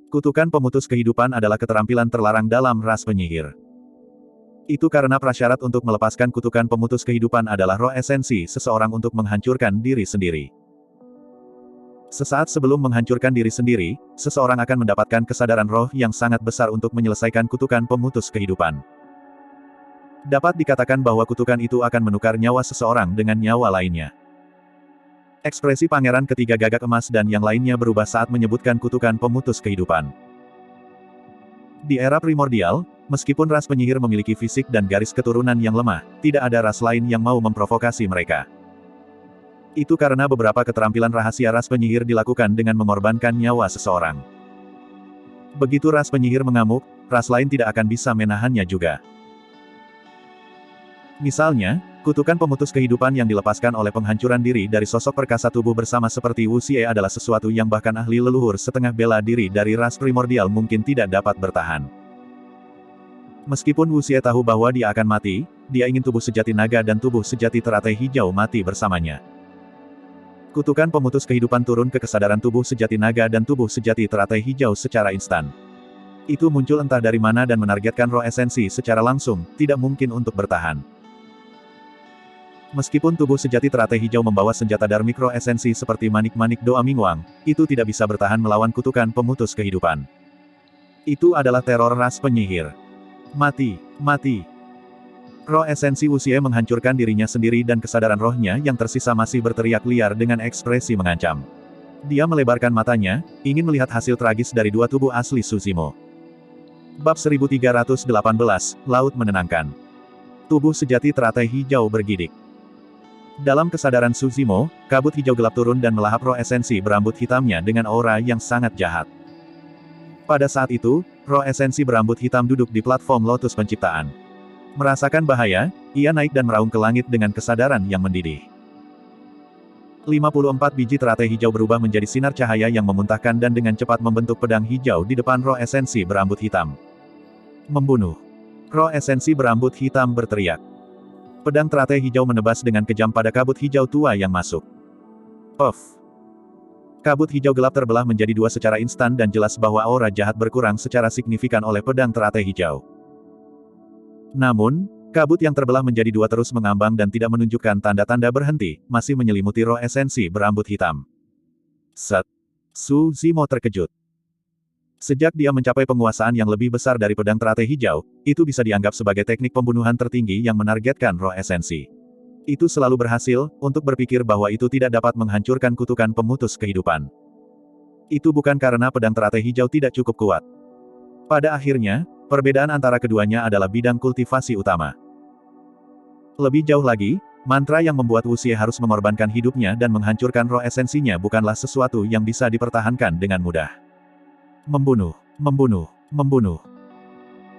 Kutukan pemutus kehidupan adalah keterampilan terlarang dalam ras penyihir. Itu karena prasyarat untuk melepaskan kutukan pemutus kehidupan adalah roh esensi seseorang untuk menghancurkan diri sendiri. Sesaat sebelum menghancurkan diri sendiri, seseorang akan mendapatkan kesadaran roh yang sangat besar untuk menyelesaikan kutukan pemutus kehidupan. Dapat dikatakan bahwa kutukan itu akan menukar nyawa seseorang dengan nyawa lainnya. Ekspresi Pangeran Ketiga Gagak Emas dan yang lainnya berubah saat menyebutkan kutukan pemutus kehidupan. Di era primordial, meskipun ras penyihir memiliki fisik dan garis keturunan yang lemah, tidak ada ras lain yang mau memprovokasi mereka. Itu karena beberapa keterampilan rahasia ras penyihir dilakukan dengan mengorbankan nyawa seseorang. Begitu ras penyihir mengamuk, ras lain tidak akan bisa menahannya juga. Misalnya, kutukan pemutus kehidupan yang dilepaskan oleh penghancuran diri dari sosok perkasa tubuh bersama seperti Wu Xie adalah sesuatu yang bahkan ahli leluhur setengah bela diri dari ras primordial mungkin tidak dapat bertahan. Meskipun Wu Xie tahu bahwa dia akan mati, dia ingin tubuh sejati naga dan tubuh sejati teratai hijau mati bersamanya. Kutukan pemutus kehidupan turun ke kesadaran tubuh sejati naga dan tubuh sejati teratai hijau secara instan. Itu muncul entah dari mana dan menargetkan roh esensi secara langsung, tidak mungkin untuk bertahan. Meskipun tubuh sejati teratai hijau membawa senjata darmik roh esensi seperti manik-manik doa Mingwang, itu tidak bisa bertahan melawan kutukan pemutus kehidupan. Itu adalah teror ras penyihir. Mati. Roh esensi Wu Xie menghancurkan dirinya sendiri dan kesadaran rohnya yang tersisa masih berteriak liar dengan ekspresi mengancam. Dia melebarkan matanya, ingin melihat hasil tragis dari dua tubuh asli Suzimo. Bab 1318, Laut Menenangkan. Tubuh sejati teratai hijau bergidik. Dalam kesadaran Suzimo, kabut hijau gelap turun dan melahap roh esensi berambut hitamnya dengan aura yang sangat jahat. Pada saat itu, roh esensi berambut hitam duduk di platform lotus penciptaan. Merasakan bahaya, ia naik dan meraung ke langit dengan kesadaran yang mendidih. 54 biji teratai hijau berubah menjadi sinar cahaya yang memuntahkan dan dengan cepat membentuk pedang hijau di depan roh esensi berambut hitam. Membunuh. Roh esensi berambut hitam berteriak. Pedang teratai hijau menebas dengan kejam pada kabut hijau tua yang masuk. Puff. Kabut hijau gelap terbelah menjadi dua secara instan dan jelas bahwa aura jahat berkurang secara signifikan oleh pedang teratai hijau. Namun, kabut yang terbelah menjadi dua terus mengambang dan tidak menunjukkan tanda-tanda berhenti, masih menyelimuti roh esensi berambut hitam. Set. Suzimo terkejut. Sejak dia mencapai penguasaan yang lebih besar dari pedang teratai hijau, itu bisa dianggap sebagai teknik pembunuhan tertinggi yang menargetkan roh esensi. Itu selalu berhasil, untuk berpikir bahwa itu tidak dapat menghancurkan kutukan pemutus kehidupan. Itu bukan karena pedang teratai hijau tidak cukup kuat. Pada akhirnya, Perbedaan antara keduanya adalah bidang kultivasi utama. Lebih jauh lagi, mantra yang membuat Wuxie harus mengorbankan hidupnya dan menghancurkan roh esensinya bukanlah sesuatu yang bisa dipertahankan dengan mudah. Membunuh, membunuh, membunuh.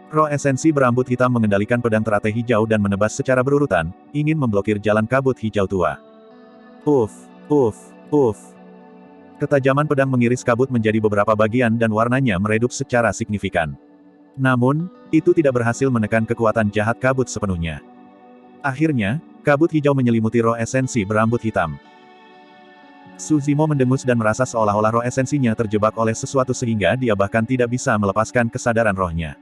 Roh esensi berambut hitam mengendalikan pedang teratai hijau dan menebas secara berurutan, ingin memblokir jalan kabut hijau tua. Uff, uff, uff. Ketajaman pedang mengiris kabut menjadi beberapa bagian dan warnanya meredup secara signifikan. Namun, itu tidak berhasil menekan kekuatan jahat kabut sepenuhnya. Akhirnya, kabut hijau menyelimuti roh esensi berambut hitam. Su Zimo mendengus dan merasa seolah-olah roh esensinya terjebak oleh sesuatu sehingga dia bahkan tidak bisa melepaskan kesadaran rohnya.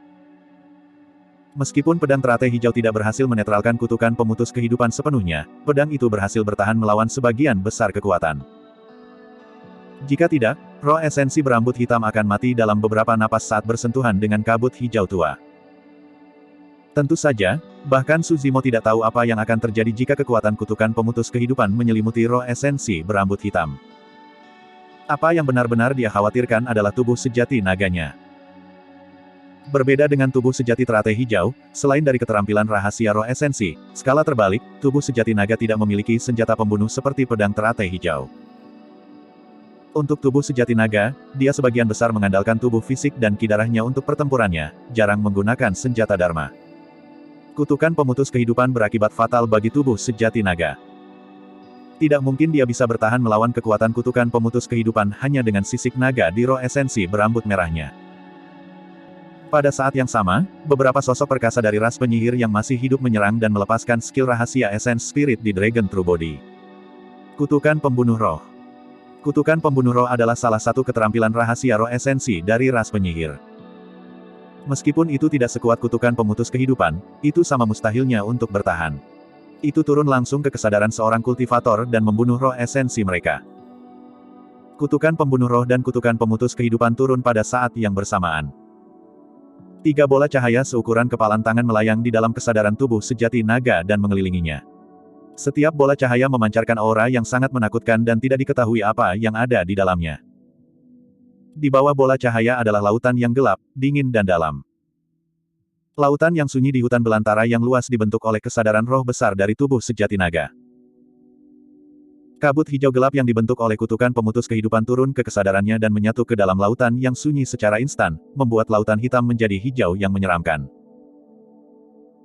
Meskipun pedang teratai hijau tidak berhasil menetralkan kutukan pemutus kehidupan sepenuhnya, pedang itu berhasil bertahan melawan sebagian besar kekuatan. Jika tidak, roh esensi berambut hitam akan mati dalam beberapa napas saat bersentuhan dengan kabut hijau tua. Tentu saja, bahkan Su Zimo tidak tahu apa yang akan terjadi jika kekuatan kutukan pemutus kehidupan menyelimuti roh esensi berambut hitam. Apa yang benar-benar dia khawatirkan adalah tubuh sejati naganya. Berbeda dengan tubuh sejati teratai hijau, selain dari keterampilan rahasia roh esensi, skala terbalik, tubuh sejati naga tidak memiliki senjata pembunuh seperti pedang teratai hijau. Untuk tubuh sejati naga, dia sebagian besar mengandalkan tubuh fisik dan ki darahnya untuk pertempurannya, jarang menggunakan senjata dharma. Kutukan pemutus kehidupan berakibat fatal bagi tubuh sejati naga. Tidak mungkin dia bisa bertahan melawan kekuatan kutukan pemutus kehidupan hanya dengan sisik naga di roh esensi berambut merahnya. Pada saat yang sama, beberapa sosok perkasa dari ras penyihir yang masih hidup menyerang dan melepaskan skill rahasia Essence Spirit di Dragon True Body. Kutukan pembunuh roh. Kutukan pembunuh roh adalah salah satu keterampilan rahasia roh esensi dari ras penyihir. Meskipun itu tidak sekuat kutukan pemutus kehidupan, itu sama mustahilnya untuk bertahan. Itu turun langsung ke kesadaran seorang kultivator dan membunuh roh esensi mereka. Kutukan pembunuh roh dan kutukan pemutus kehidupan turun pada saat yang bersamaan. 3 bola cahaya seukuran kepalan tangan melayang di dalam kesadaran tubuh sejati naga dan mengelilinginya. Setiap bola cahaya memancarkan aura yang sangat menakutkan dan tidak diketahui apa yang ada di dalamnya. Di bawah bola cahaya adalah lautan yang gelap, dingin dan dalam. Lautan yang sunyi di hutan belantara yang luas dibentuk oleh kesadaran roh besar dari tubuh sejati naga. Kabut hijau gelap yang dibentuk oleh kutukan pemutus kehidupan turun ke kesadarannya dan menyatu ke dalam lautan yang sunyi secara instan, membuat lautan hitam menjadi hijau yang menyeramkan.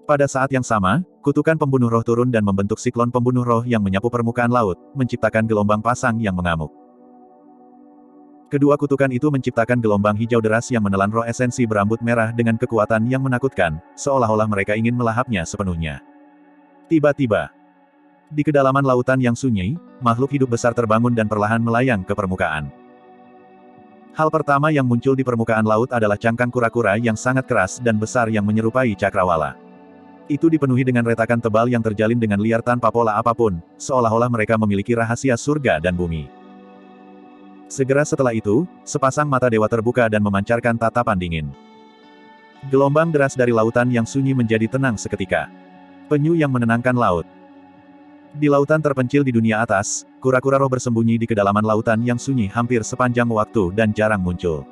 Pada saat yang sama, kutukan pembunuh roh turun dan membentuk siklon pembunuh roh yang menyapu permukaan laut, menciptakan gelombang pasang yang mengamuk. Kedua kutukan itu menciptakan gelombang hijau deras yang menelan roh esensi berambut merah dengan kekuatan yang menakutkan, seolah-olah mereka ingin melahapnya sepenuhnya. Tiba-tiba, di kedalaman lautan yang sunyi, makhluk hidup besar terbangun dan perlahan melayang ke permukaan. Hal pertama yang muncul di permukaan laut adalah cangkang kura-kura yang sangat keras dan besar yang menyerupai cakrawala. Itu dipenuhi dengan retakan tebal yang terjalin dengan liar tanpa pola apapun, seolah-olah mereka memiliki rahasia surga dan bumi. Segera setelah itu, sepasang mata dewa terbuka dan memancarkan tatapan dingin. Gelombang deras dari lautan yang sunyi menjadi tenang seketika. Penyu yang menenangkan laut. Di lautan terpencil di dunia atas, kura-kura roh bersembunyi di kedalaman lautan yang sunyi hampir sepanjang waktu dan jarang muncul.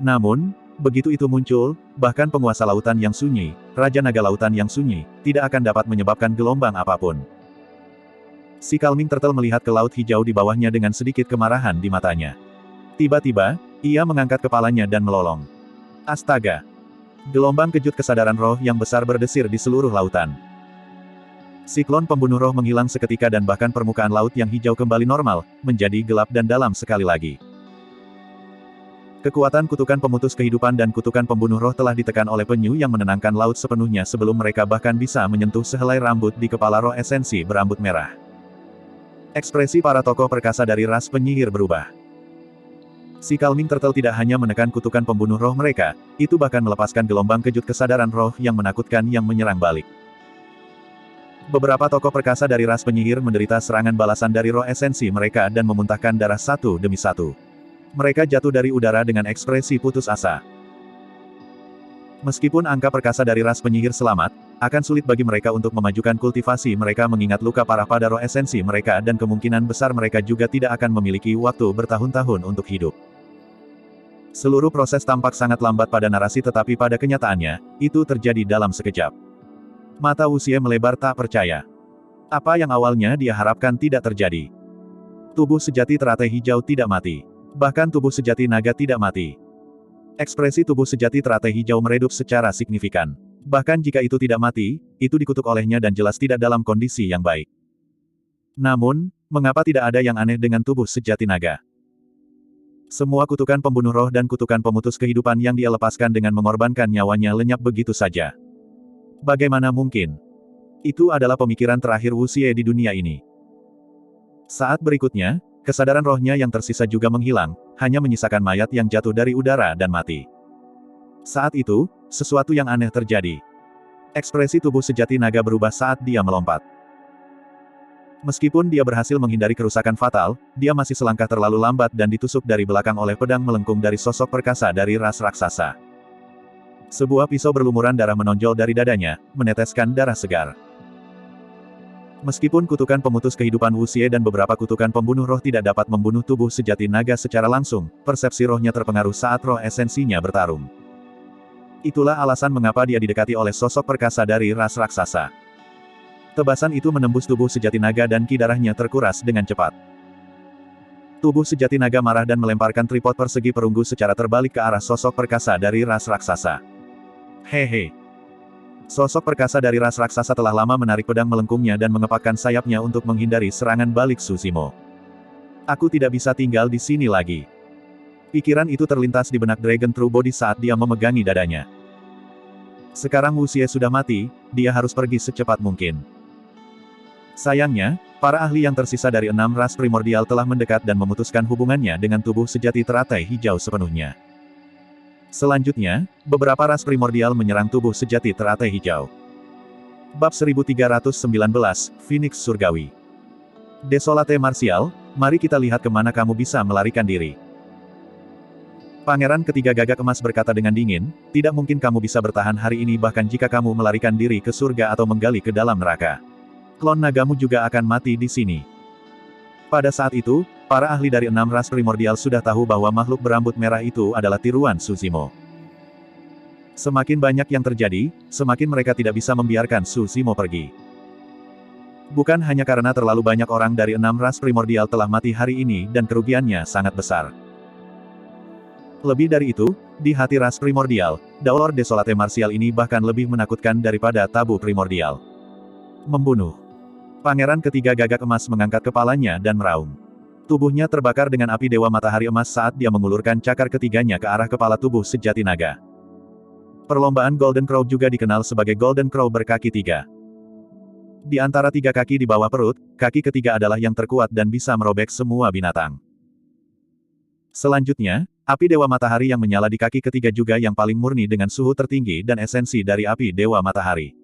Namun, begitu itu muncul, bahkan penguasa lautan yang sunyi, Raja Naga Lautan yang sunyi, tidak akan dapat menyebabkan gelombang apapun. Si Calming Turtle melihat ke laut hijau di bawahnya dengan sedikit kemarahan di matanya. Tiba-tiba, ia mengangkat kepalanya dan melolong. Astaga! Gelombang kejut kesadaran roh yang besar berdesir di seluruh lautan. Siklon pembunuh roh menghilang seketika dan bahkan permukaan laut yang hijau kembali normal, menjadi gelap dan dalam sekali lagi. Kekuatan kutukan pemutus kehidupan dan kutukan pembunuh roh telah ditekan oleh penyu yang menenangkan laut sepenuhnya sebelum mereka bahkan bisa menyentuh sehelai rambut di kepala roh esensi berambut merah. Ekspresi para tokoh perkasa dari ras penyihir berubah. Si Calming Turtle tidak hanya menekan kutukan pembunuh roh mereka, itu bahkan melepaskan gelombang kejut kesadaran roh yang menakutkan yang menyerang balik. Beberapa tokoh perkasa dari ras penyihir menderita serangan balasan dari roh esensi mereka dan memuntahkan darah satu demi satu. Mereka jatuh dari udara dengan ekspresi putus asa. Meskipun angka perkasa dari ras penyihir selamat, akan sulit bagi mereka untuk memajukan kultivasi mereka mengingat luka parah pada roh esensi mereka dan kemungkinan besar mereka juga tidak akan memiliki waktu bertahun-tahun untuk hidup. Seluruh proses tampak sangat lambat pada narasi tetapi pada kenyataannya, itu terjadi dalam sekejap. Mata Wu Xie melebar tak percaya. Apa yang awalnya dia harapkan tidak terjadi. Tubuh sejati teratai hijau tidak mati. Bahkan tubuh sejati naga tidak mati. Ekspresi tubuh sejati teratai hijau meredup secara signifikan. Bahkan jika itu tidak mati, itu dikutuk olehnya dan jelas tidak dalam kondisi yang baik. Namun, mengapa tidak ada yang aneh dengan tubuh sejati naga? Semua kutukan pembunuh roh dan kutukan pemutus kehidupan yang dia lepaskan dengan mengorbankan nyawanya lenyap begitu saja. Bagaimana mungkin? Itu adalah pemikiran terakhir Wu Xie di dunia ini. Saat berikutnya, kesadaran rohnya yang tersisa juga menghilang, hanya menyisakan mayat yang jatuh dari udara dan mati. Saat itu, sesuatu yang aneh terjadi. Ekspresi tubuh sejati naga berubah saat dia melompat. Meskipun dia berhasil menghindari kerusakan fatal, dia masih selangkah terlalu lambat dan ditusuk dari belakang oleh pedang melengkung dari sosok perkasa dari ras raksasa. Sebuah pisau berlumuran darah menonjol dari dadanya, meneteskan darah segar. Meskipun kutukan pemutus kehidupan Wu Xie dan beberapa kutukan pembunuh roh tidak dapat membunuh tubuh sejati naga secara langsung, persepsi rohnya terpengaruh saat roh esensinya bertarung. Itulah alasan mengapa dia didekati oleh sosok perkasa dari ras raksasa. Tebasan itu menembus tubuh sejati naga dan ki darahnya terkuras dengan cepat. Tubuh sejati naga marah dan melemparkan tripod persegi perunggu secara terbalik ke arah sosok perkasa dari ras raksasa. Hehe. Sosok perkasa dari ras raksasa telah lama menarik pedang melengkungnya dan mengepakkan sayapnya untuk menghindari serangan balik Susimo. Aku tidak bisa tinggal di sini lagi. Pikiran itu terlintas di benak Dragon True Body saat dia memegangi dadanya. Sekarang Wu Xie sudah mati, dia harus pergi secepat mungkin. Sayangnya, para ahli yang tersisa dari 6 ras primordial telah mendekat dan memutuskan hubungannya dengan tubuh sejati teratai hijau sepenuhnya. Selanjutnya, beberapa ras primordial menyerang tubuh sejati teratai hijau. Bab 1319, Phoenix Surgawi. Desolate Martial, mari kita lihat kemana kamu bisa melarikan diri. Pangeran ketiga gagak emas berkata dengan dingin, tidak mungkin kamu bisa bertahan hari ini bahkan jika kamu melarikan diri ke surga atau menggali ke dalam neraka. Klon nagamu juga akan mati di sini. Pada saat itu, para ahli dari 6 ras primordial sudah tahu bahwa makhluk berambut merah itu adalah tiruan Susimo. Semakin banyak yang terjadi, semakin mereka tidak bisa membiarkan Susimo pergi. Bukan hanya karena terlalu banyak orang dari 6 ras primordial telah mati hari ini dan kerugiannya sangat besar. Lebih dari itu, di hati ras primordial, Daulor Desolate Martial ini bahkan lebih menakutkan daripada tabu primordial. Membunuh. Pangeran ketiga gagak emas mengangkat kepalanya dan meraung. Tubuhnya terbakar dengan api Dewa Matahari Emas saat dia mengulurkan cakar ketiganya ke arah kepala tubuh sejati naga. Perlombaan Golden Crow juga dikenal sebagai Golden Crow berkaki 3. Di antara 3 kaki di bawah perut, kaki ketiga adalah yang terkuat dan bisa merobek semua binatang. Selanjutnya, api Dewa Matahari yang menyala di kaki ketiga juga yang paling murni dengan suhu tertinggi dan esensi dari api Dewa Matahari.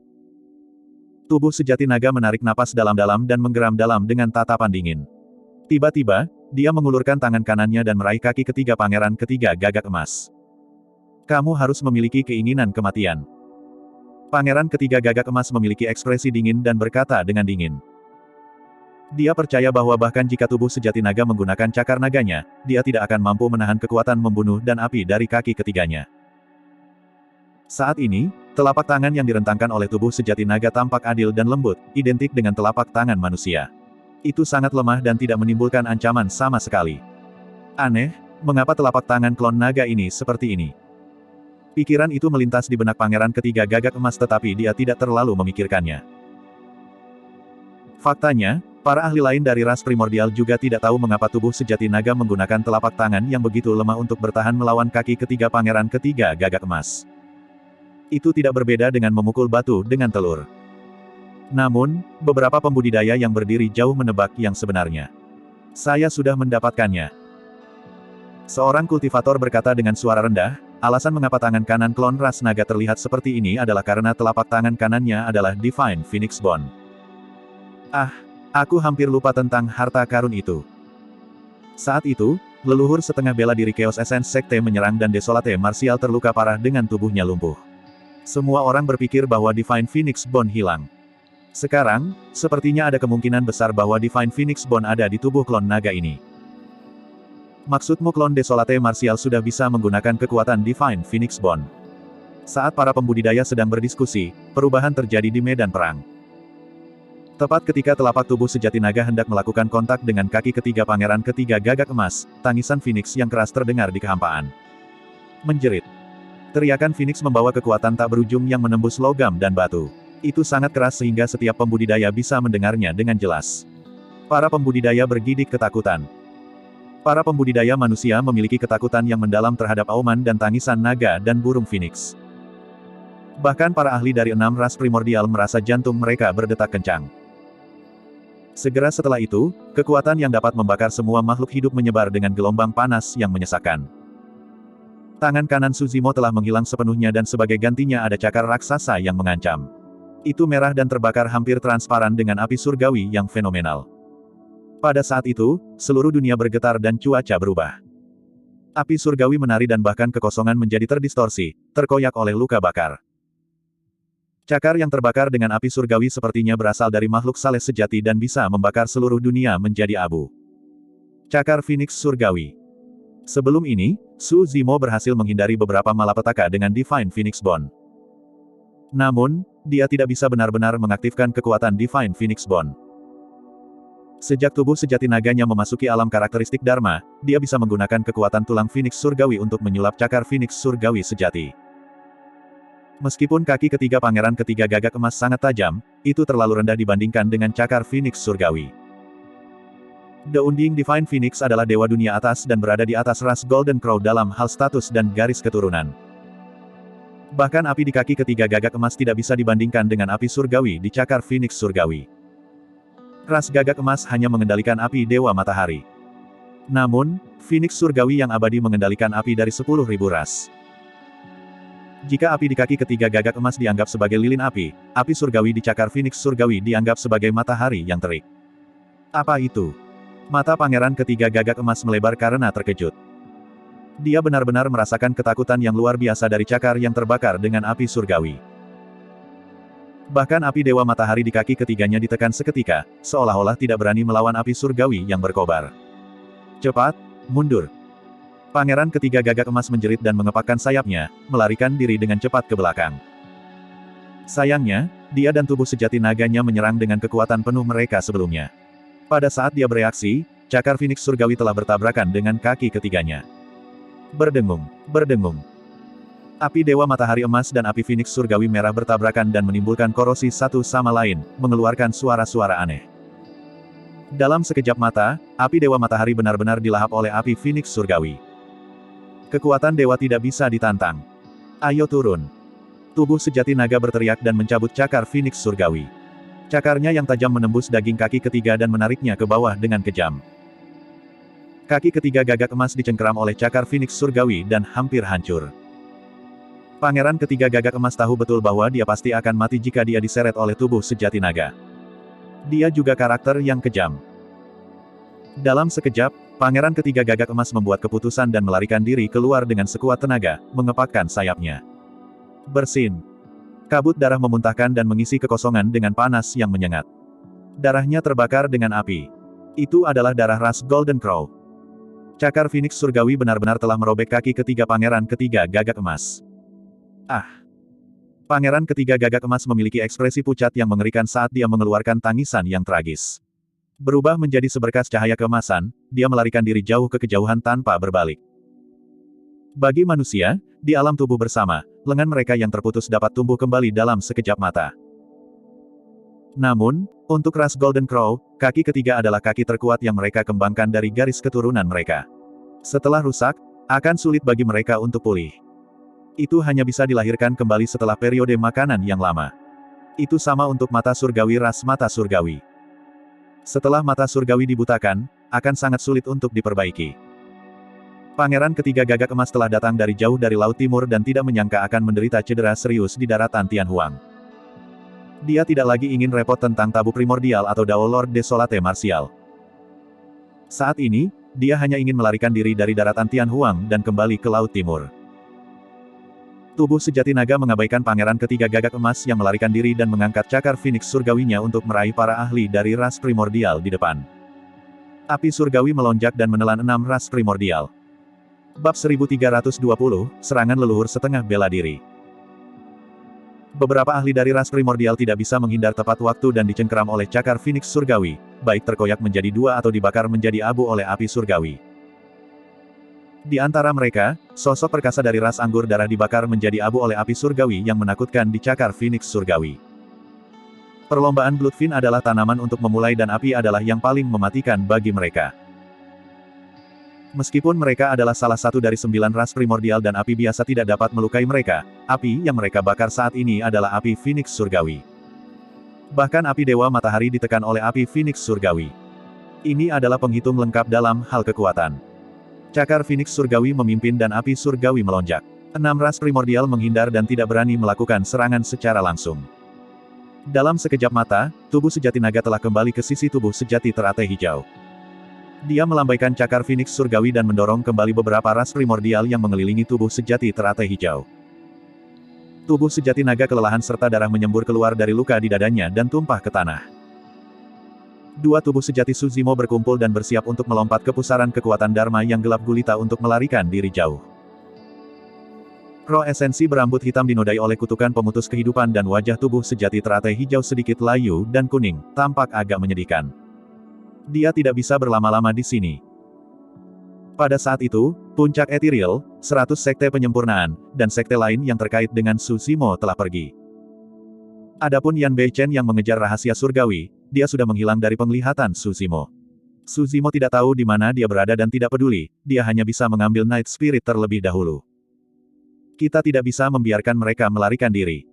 Tubuh sejati naga menarik napas dalam-dalam dan menggeram dalam dengan tatapan dingin. Tiba-tiba, dia mengulurkan tangan kanannya dan meraih kaki ketiga pangeran ketiga gagak emas. Kamu harus memiliki keinginan kematian. Pangeran ketiga gagak emas memiliki ekspresi dingin dan berkata dengan dingin. Dia percaya bahwa bahkan jika tubuh sejati naga menggunakan cakar naganya, dia tidak akan mampu menahan kekuatan membunuh dan api dari kaki ketiganya. Saat ini, telapak tangan yang direntangkan oleh tubuh sejati naga tampak adil dan lembut, identik dengan telapak tangan manusia. Itu sangat lemah dan tidak menimbulkan ancaman sama sekali. Aneh, mengapa telapak tangan klon naga ini seperti ini? Pikiran itu melintas di benak pangeran ketiga gagak emas tetapi dia tidak terlalu memikirkannya. Faktanya, para ahli lain dari ras primordial juga tidak tahu mengapa tubuh sejati naga menggunakan telapak tangan yang begitu lemah untuk bertahan melawan kaki ketiga pangeran ketiga gagak emas. Itu tidak berbeda dengan memukul batu dengan telur. Namun, beberapa pembudidaya yang berdiri jauh menebak yang sebenarnya. Saya sudah mendapatkannya. Seorang kultivator berkata dengan suara rendah, alasan mengapa tangan kanan klon ras naga terlihat seperti ini adalah karena telapak tangan kanannya adalah Divine Phoenix Bone. Ah, aku hampir lupa tentang harta karun itu. Saat itu, leluhur setengah bela diri Chaos Essence Sekte menyerang dan Desolate Martial terluka parah dengan tubuhnya lumpuh. Semua orang berpikir bahwa Divine Phoenix Bone hilang. Sekarang, sepertinya ada kemungkinan besar bahwa Divine Phoenix Bone ada di tubuh klon naga ini. Maksudmu klon Desolate Martial sudah bisa menggunakan kekuatan Divine Phoenix Bond. Saat para pembudidaya sedang berdiskusi, perubahan terjadi di medan perang. Tepat ketika telapak tubuh sejati naga hendak melakukan kontak dengan kaki ketiga pangeran ketiga gagak emas, tangisan Phoenix yang keras terdengar di kehampaan. Menjerit. Teriakan Phoenix membawa kekuatan tak berujung yang menembus logam dan batu. Itu sangat keras sehingga setiap pembudidaya bisa mendengarnya dengan jelas. Para pembudidaya bergidik ketakutan. Para pembudidaya manusia memiliki ketakutan yang mendalam terhadap auman dan tangisan naga dan burung Phoenix. Bahkan para ahli dari 6 ras primordial merasa jantung mereka berdetak kencang. Segera setelah itu, kekuatan yang dapat membakar semua makhluk hidup menyebar dengan gelombang panas yang menyesakkan. Tangan kanan Suzimo telah menghilang sepenuhnya dan sebagai gantinya ada cakar raksasa yang mengancam. Itu merah dan terbakar hampir transparan dengan api surgawi yang fenomenal. Pada saat itu, seluruh dunia bergetar dan cuaca berubah. Api surgawi menari dan bahkan kekosongan menjadi terdistorsi, terkoyak oleh luka bakar. Cakar yang terbakar dengan api surgawi sepertinya berasal dari makhluk saleh sejati dan bisa membakar seluruh dunia menjadi abu. Cakar Phoenix Surgawi. Sebelum ini, Su Zimo berhasil menghindari beberapa malapetaka dengan Divine Phoenix Bond. Namun, dia tidak bisa benar-benar mengaktifkan kekuatan Divine Phoenix Bond. Sejak tubuh sejati naganya memasuki alam karakteristik Dharma, dia bisa menggunakan kekuatan tulang Phoenix Surgawi untuk menyulap cakar Phoenix Surgawi sejati. Meskipun kaki ketiga pangeran ketiga gagak emas sangat tajam, itu terlalu rendah dibandingkan dengan cakar Phoenix Surgawi. The Unding Divine Phoenix adalah dewa dunia atas dan berada di atas ras Golden Crow dalam hal status dan garis keturunan. Bahkan api di kaki ketiga gagak emas tidak bisa dibandingkan dengan api surgawi di cakar Phoenix Surgawi. Ras gagak emas hanya mengendalikan api dewa matahari. Namun, Phoenix Surgawi yang abadi mengendalikan api dari 10.000 ras. Jika api di kaki ketiga gagak emas dianggap sebagai lilin api surgawi di cakar Phoenix Surgawi dianggap sebagai matahari yang terik. Apa itu? Mata pangeran ketiga gagak emas melebar karena terkejut. Dia benar-benar merasakan ketakutan yang luar biasa dari cakar yang terbakar dengan api surgawi. Bahkan api dewa matahari di kaki ketiganya ditekan seketika, seolah-olah tidak berani melawan api surgawi yang berkobar. Cepat, mundur. Pangeran ketiga gagak emas menjerit dan mengepakkan sayapnya, melarikan diri dengan cepat ke belakang. Sayangnya, dia dan tubuh sejati naganya menyerang dengan kekuatan penuh mereka sebelumnya. Pada saat dia bereaksi, cakar Phoenix Surgawi telah bertabrakan dengan kaki ketiganya. Berdengung, berdengung. Api Dewa Matahari Emas dan api Phoenix Surgawi Merah bertabrakan dan menimbulkan korosi satu sama lain, mengeluarkan suara-suara aneh. Dalam sekejap mata, api Dewa Matahari benar-benar dilahap oleh api Phoenix Surgawi. Kekuatan dewa tidak bisa ditantang. Ayo turun. Tubuh sejati naga berteriak dan mencabut cakar Phoenix Surgawi. Cakarnya yang tajam menembus daging kaki ketiga dan menariknya ke bawah dengan kejam. Kaki ketiga gagak emas dicengkeram oleh cakar Phoenix Surgawi dan hampir hancur. Pangeran ketiga gagak emas tahu betul bahwa dia pasti akan mati jika dia diseret oleh tubuh sejati naga. Dia juga karakter yang kejam. Dalam sekejap, pangeran ketiga gagak emas membuat keputusan dan melarikan diri keluar dengan sekuat tenaga, mengepakkan sayapnya. Bersin. Kabut darah memuntahkan dan mengisi kekosongan dengan panas yang menyengat. Darahnya terbakar dengan api. Itu adalah darah ras Golden Crow. Cakar Phoenix Surgawi benar-benar telah merobek kaki ketiga pangeran ketiga gagak emas. Ah! Pangeran ketiga gagak emas memiliki ekspresi pucat yang mengerikan saat dia mengeluarkan tangisan yang tragis. Berubah menjadi seberkas cahaya keemasan, dia melarikan diri jauh ke kejauhan tanpa berbalik. Bagi manusia, di alam tubuh bersama, lengan mereka yang terputus dapat tumbuh kembali dalam sekejap mata. Namun, untuk ras Golden Crow, kaki ketiga adalah kaki terkuat yang mereka kembangkan dari garis keturunan mereka. Setelah rusak, akan sulit bagi mereka untuk pulih. Itu hanya bisa dilahirkan kembali setelah periode makanan yang lama. Itu sama untuk mata surgawi ras mata surgawi. Setelah mata surgawi dibutakan, akan sangat sulit untuk diperbaiki. Pangeran ketiga gagak emas telah datang dari jauh dari Laut Timur dan tidak menyangka akan menderita cedera serius di daratan Tianhuang. Dia tidak lagi ingin repot tentang tabu primordial atau Dao Lord Desolate Martial. Saat ini, dia hanya ingin melarikan diri dari daratan Tianhuang dan kembali ke Laut Timur. Tubuh sejati naga mengabaikan pangeran ketiga gagak emas yang melarikan diri dan mengangkat cakar Phoenix Surgawinya untuk meraih para ahli dari ras primordial di depan. Api surgawi melonjak dan menelan 6 ras primordial. Bab 1320, Serangan Leluhur Setengah Bela Diri. Beberapa ahli dari ras primordial tidak bisa menghindar tepat waktu dan dicengkeram oleh cakar Phoenix surgawi, baik terkoyak menjadi dua atau dibakar menjadi abu oleh api surgawi. Di antara mereka, sosok perkasa dari ras anggur darah dibakar menjadi abu oleh api surgawi yang menakutkan di cakar Phoenix surgawi. Perlombaan Bloodfin adalah tanaman untuk memulai dan api adalah yang paling mematikan bagi mereka. Meskipun mereka adalah salah satu dari 9 ras primordial dan api biasa tidak dapat melukai mereka, api yang mereka bakar saat ini adalah api Phoenix surgawi. Bahkan api Dewa Matahari ditekan oleh api Phoenix surgawi. Ini adalah penghitung lengkap dalam hal kekuatan. Cakar Phoenix surgawi memimpin dan api surgawi melonjak. 6 ras primordial menghindar dan tidak berani melakukan serangan secara langsung. Dalam sekejap mata, tubuh sejati naga telah kembali ke sisi tubuh sejati teratai hijau. Dia melambaikan cakar Phoenix surgawi dan mendorong kembali beberapa ras primordial yang mengelilingi tubuh sejati teratai hijau. Tubuh sejati naga kelelahan serta darah menyembur keluar dari luka di dadanya dan tumpah ke tanah. Dua tubuh sejati Suzimo berkumpul dan bersiap untuk melompat ke pusaran kekuatan Dharma yang gelap gulita untuk melarikan diri jauh. Roh esensi berambut hitam dinodai oleh kutukan pemutus kehidupan dan wajah tubuh sejati teratai hijau sedikit layu dan kuning, tampak agak menyedihkan. Dia tidak bisa berlama-lama di sini. Pada saat itu, puncak Ethereal, 100 sekte penyempurnaan, dan sekte lain yang terkait dengan Suzimo telah pergi. Adapun Yan Beichen yang mengejar rahasia surgawi, dia sudah menghilang dari penglihatan Suzimo. Suzimo tidak tahu di mana dia berada dan tidak peduli, dia hanya bisa mengambil Night Spirit terlebih dahulu. Kita tidak bisa membiarkan mereka melarikan diri.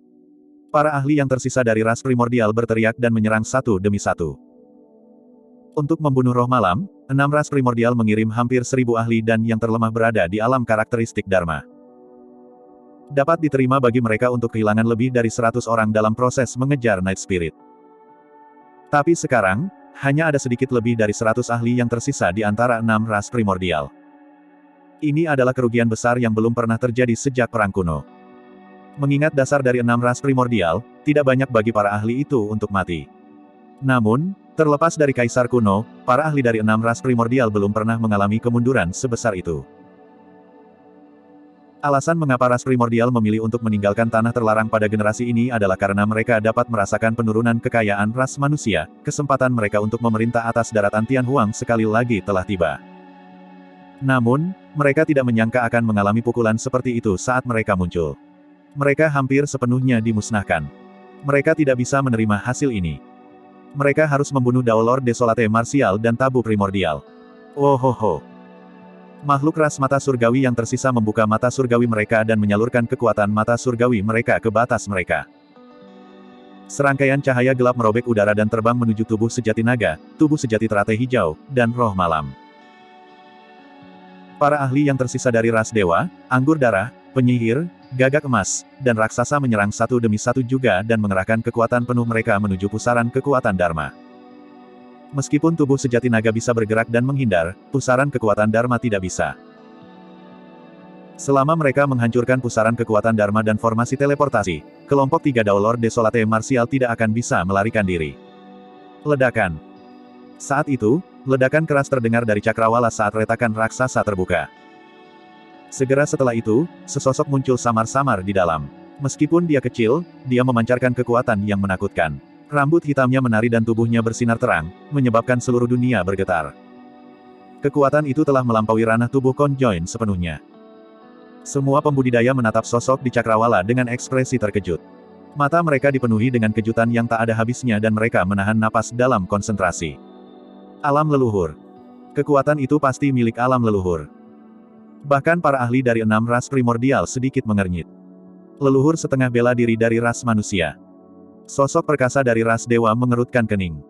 Para ahli yang tersisa dari ras primordial berteriak dan menyerang satu demi satu. Untuk membunuh roh malam, 6 ras primordial mengirim hampir 1000 ahli dan yang terlemah berada di alam karakteristik Dharma. Dapat diterima bagi mereka untuk kehilangan lebih dari 100 orang dalam proses mengejar Night Spirit. Tapi sekarang, hanya ada sedikit lebih dari 100 ahli yang tersisa di antara 6 ras primordial. Ini adalah kerugian besar yang belum pernah terjadi sejak Perang Kuno. Mengingat dasar dari 6 ras primordial, tidak banyak bagi para ahli itu untuk mati. Namun, terlepas dari Kaisar Kuno, para ahli dari 6 ras primordial belum pernah mengalami kemunduran sebesar itu. Alasan mengapa ras primordial memilih untuk meninggalkan tanah terlarang pada generasi ini adalah karena mereka dapat merasakan penurunan kekayaan ras manusia, kesempatan mereka untuk memerintah atas daratan Tianhuang sekali lagi telah tiba. Namun, mereka tidak menyangka akan mengalami pukulan seperti itu saat mereka muncul. Mereka hampir sepenuhnya dimusnahkan. Mereka tidak bisa menerima hasil ini. Mereka harus membunuh Dao Lord Desolate Martial dan Tabu Primordial. Wohoho. Makhluk ras mata surgawi yang tersisa membuka mata surgawi mereka dan menyalurkan kekuatan mata surgawi mereka ke batas mereka. Serangkaian cahaya gelap merobek udara dan terbang menuju tubuh sejati naga, tubuh sejati teratai hijau, dan roh malam. Para ahli yang tersisa dari ras dewa, anggur darah, penyihir, gagak emas, dan raksasa menyerang satu demi satu juga dan mengerahkan kekuatan penuh mereka menuju pusaran kekuatan Dharma. Meskipun tubuh sejati naga bisa bergerak dan menghindar, pusaran kekuatan Dharma tidak bisa. Selama mereka menghancurkan pusaran kekuatan Dharma dan formasi teleportasi, kelompok 3 Dao Lord Desolate Martial tidak akan bisa melarikan diri. Ledakan. Saat itu, ledakan keras terdengar dari cakrawala saat retakan raksasa terbuka. Segera setelah itu, sesosok muncul samar-samar di dalam. Meskipun dia kecil, dia memancarkan kekuatan yang menakutkan. Rambut hitamnya menari dan tubuhnya bersinar terang, menyebabkan seluruh dunia bergetar. Kekuatan itu telah melampaui ranah tubuh Conjoin sepenuhnya. Semua pembudidaya menatap sosok di cakrawala dengan ekspresi terkejut. Mata mereka dipenuhi dengan kejutan yang tak ada habisnya dan mereka menahan napas dalam konsentrasi. Alam leluhur. Kekuatan itu pasti milik alam leluhur. Bahkan para ahli dari 6 ras primordial sedikit mengernyit. Leluhur setengah bela diri dari ras manusia. Sosok perkasa dari ras dewa mengerutkan kening.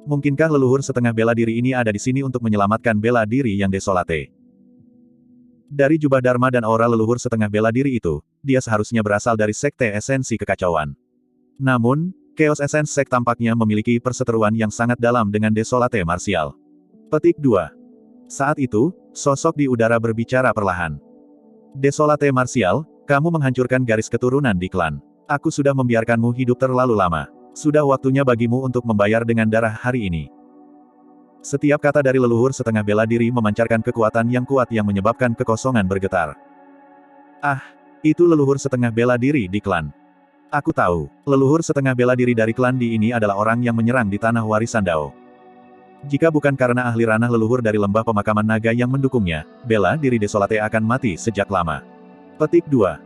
Mungkinkah leluhur setengah bela diri ini ada di sini untuk menyelamatkan bela diri yang desolate? Dari jubah Dharma dan aura leluhur setengah bela diri itu, dia seharusnya berasal dari sekte esensi kekacauan. Namun, Chaos Essence Sect tampaknya memiliki perseteruan yang sangat dalam dengan Desolate Martial. Petik 2. Saat itu, sosok di udara berbicara perlahan. Desolate Martial, kamu menghancurkan garis keturunan di klan. Aku sudah membiarkanmu hidup terlalu lama. Sudah waktunya bagimu untuk membayar dengan darah hari ini. Setiap kata dari leluhur setengah bela diri memancarkan kekuatan yang kuat yang menyebabkan kekosongan bergetar. Ah, itu leluhur setengah bela diri di klan. Aku tahu, leluhur setengah bela diri dari klan Di ini adalah orang yang menyerang di tanah warisan Dao. Jika bukan karena ahli ranah leluhur dari lembah pemakaman naga yang mendukungnya, bela diri Desolate akan mati sejak lama. Petik 2.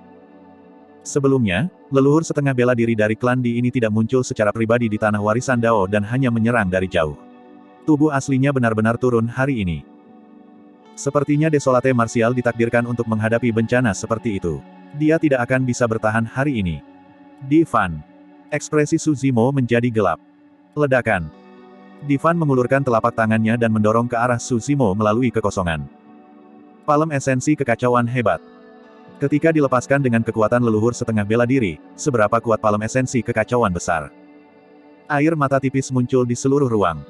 Sebelumnya, leluhur setengah bela diri dari klan Di ini tidak muncul secara pribadi di tanah warisan Dao dan hanya menyerang dari jauh. Tubuh aslinya benar-benar turun hari ini. Sepertinya Desolate Martial ditakdirkan untuk menghadapi bencana seperti itu. Dia tidak akan bisa bertahan hari ini. Divan. Ekspresi Su Zimo menjadi gelap. Ledakan. Divan mengulurkan telapak tangannya dan mendorong ke arah Su Zimo melalui kekosongan. Palem esensi kekacauan hebat. Ketika dilepaskan dengan kekuatan leluhur setengah bela diri, seberapa kuat palem esensi kekacauan besar. Air mata tipis muncul di seluruh ruang.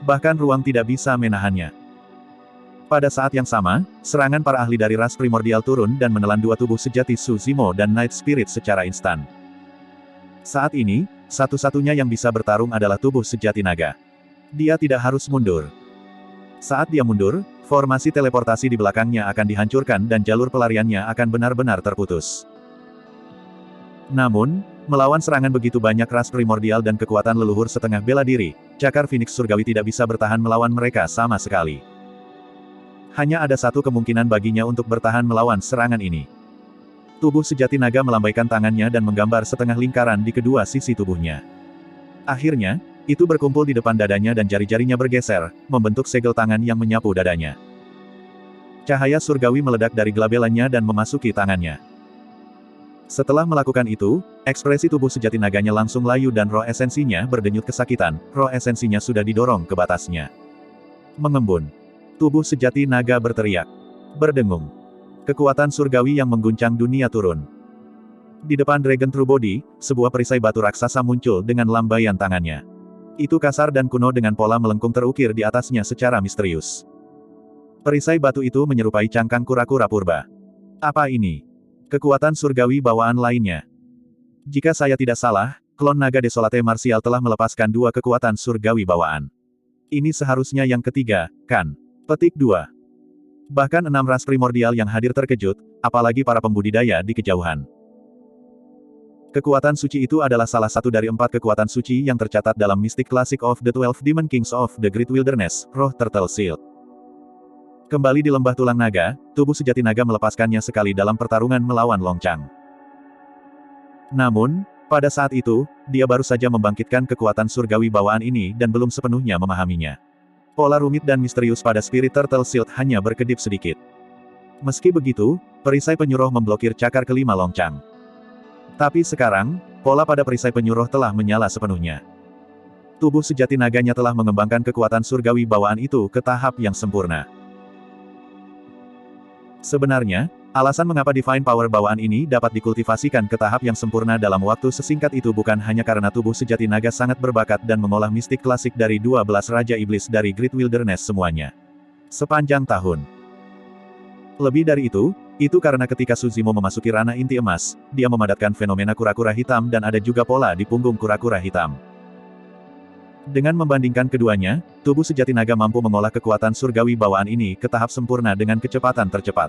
Bahkan ruang tidak bisa menahannya. Pada saat yang sama, serangan para ahli dari ras primordial turun dan menelan dua tubuh sejati Su Zimo dan Night Spirit secara instan. Saat ini, satu-satunya yang bisa bertarung adalah tubuh sejati naga. Dia tidak harus mundur. Saat dia mundur, formasi teleportasi di belakangnya akan dihancurkan dan jalur pelariannya akan benar-benar terputus. Namun, melawan serangan begitu banyak ras primordial dan kekuatan leluhur setengah bela diri, cakar Phoenix Surgawi tidak bisa bertahan melawan mereka sama sekali. Hanya ada satu kemungkinan baginya untuk bertahan melawan serangan ini. Tubuh sejati naga melambaikan tangannya dan menggambar setengah lingkaran di kedua sisi tubuhnya. Akhirnya, itu berkumpul di depan dadanya dan jari-jarinya bergeser, membentuk segel tangan yang menyapu dadanya. Cahaya surgawi meledak dari gelabelannya dan memasuki tangannya. Setelah melakukan itu, ekspresi tubuh sejati naganya langsung layu dan roh esensinya berdenyut kesakitan, roh esensinya sudah didorong ke batasnya. Mengembun. Tubuh sejati naga berteriak. Berdengung. Kekuatan surgawi yang mengguncang dunia turun. Di depan Dragon True Body, sebuah perisai batu raksasa muncul dengan lambaian tangannya. Itu kasar dan kuno dengan pola melengkung terukir di atasnya secara misterius. Perisai batu itu menyerupai cangkang kura-kura purba. Apa ini? Kekuatan surgawi bawaan lainnya. Jika saya tidak salah, klon naga Desolate Martial telah melepaskan dua kekuatan surgawi bawaan. Ini seharusnya yang ketiga, kan? Petik 2. Bahkan 6 ras primordial yang hadir terkejut, apalagi para pembudidaya di kejauhan. Kekuatan suci itu adalah salah satu dari 4 kekuatan suci yang tercatat dalam Mystic Classic of the 12 Demon Kings of the Great Wilderness, Roh Turtle Shield. Kembali di lembah tulang naga, tubuh sejati naga melepaskannya sekali dalam pertarungan melawan Long Chang. Namun, pada saat itu, dia baru saja membangkitkan kekuatan surgawi bawaan ini dan belum sepenuhnya memahaminya. Pola rumit dan misterius pada Spirit Turtle Shield hanya berkedip sedikit. Meski begitu, perisai penyuruh memblokir cakar kelima Long Chang. Tapi sekarang, pola pada perisai penyuruh telah menyala sepenuhnya. Tubuh sejati naganya telah mengembangkan kekuatan surgawi bawaan itu ke tahap yang sempurna. Sebenarnya, alasan mengapa Divine Power bawaan ini dapat dikultivasikan ke tahap yang sempurna dalam waktu sesingkat itu bukan hanya karena tubuh sejati naga sangat berbakat dan mengolah mistik klasik dari 12 Raja Iblis dari Great Wilderness semuanya. Sepanjang tahun. Lebih dari itu karena ketika Su Zimo memasuki ranah inti emas, dia memadatkan fenomena kura-kura hitam dan ada juga pola di punggung kura-kura hitam. Dengan membandingkan keduanya, tubuh sejati naga mampu mengolah kekuatan surgawi bawaan ini ke tahap sempurna dengan kecepatan tercepat.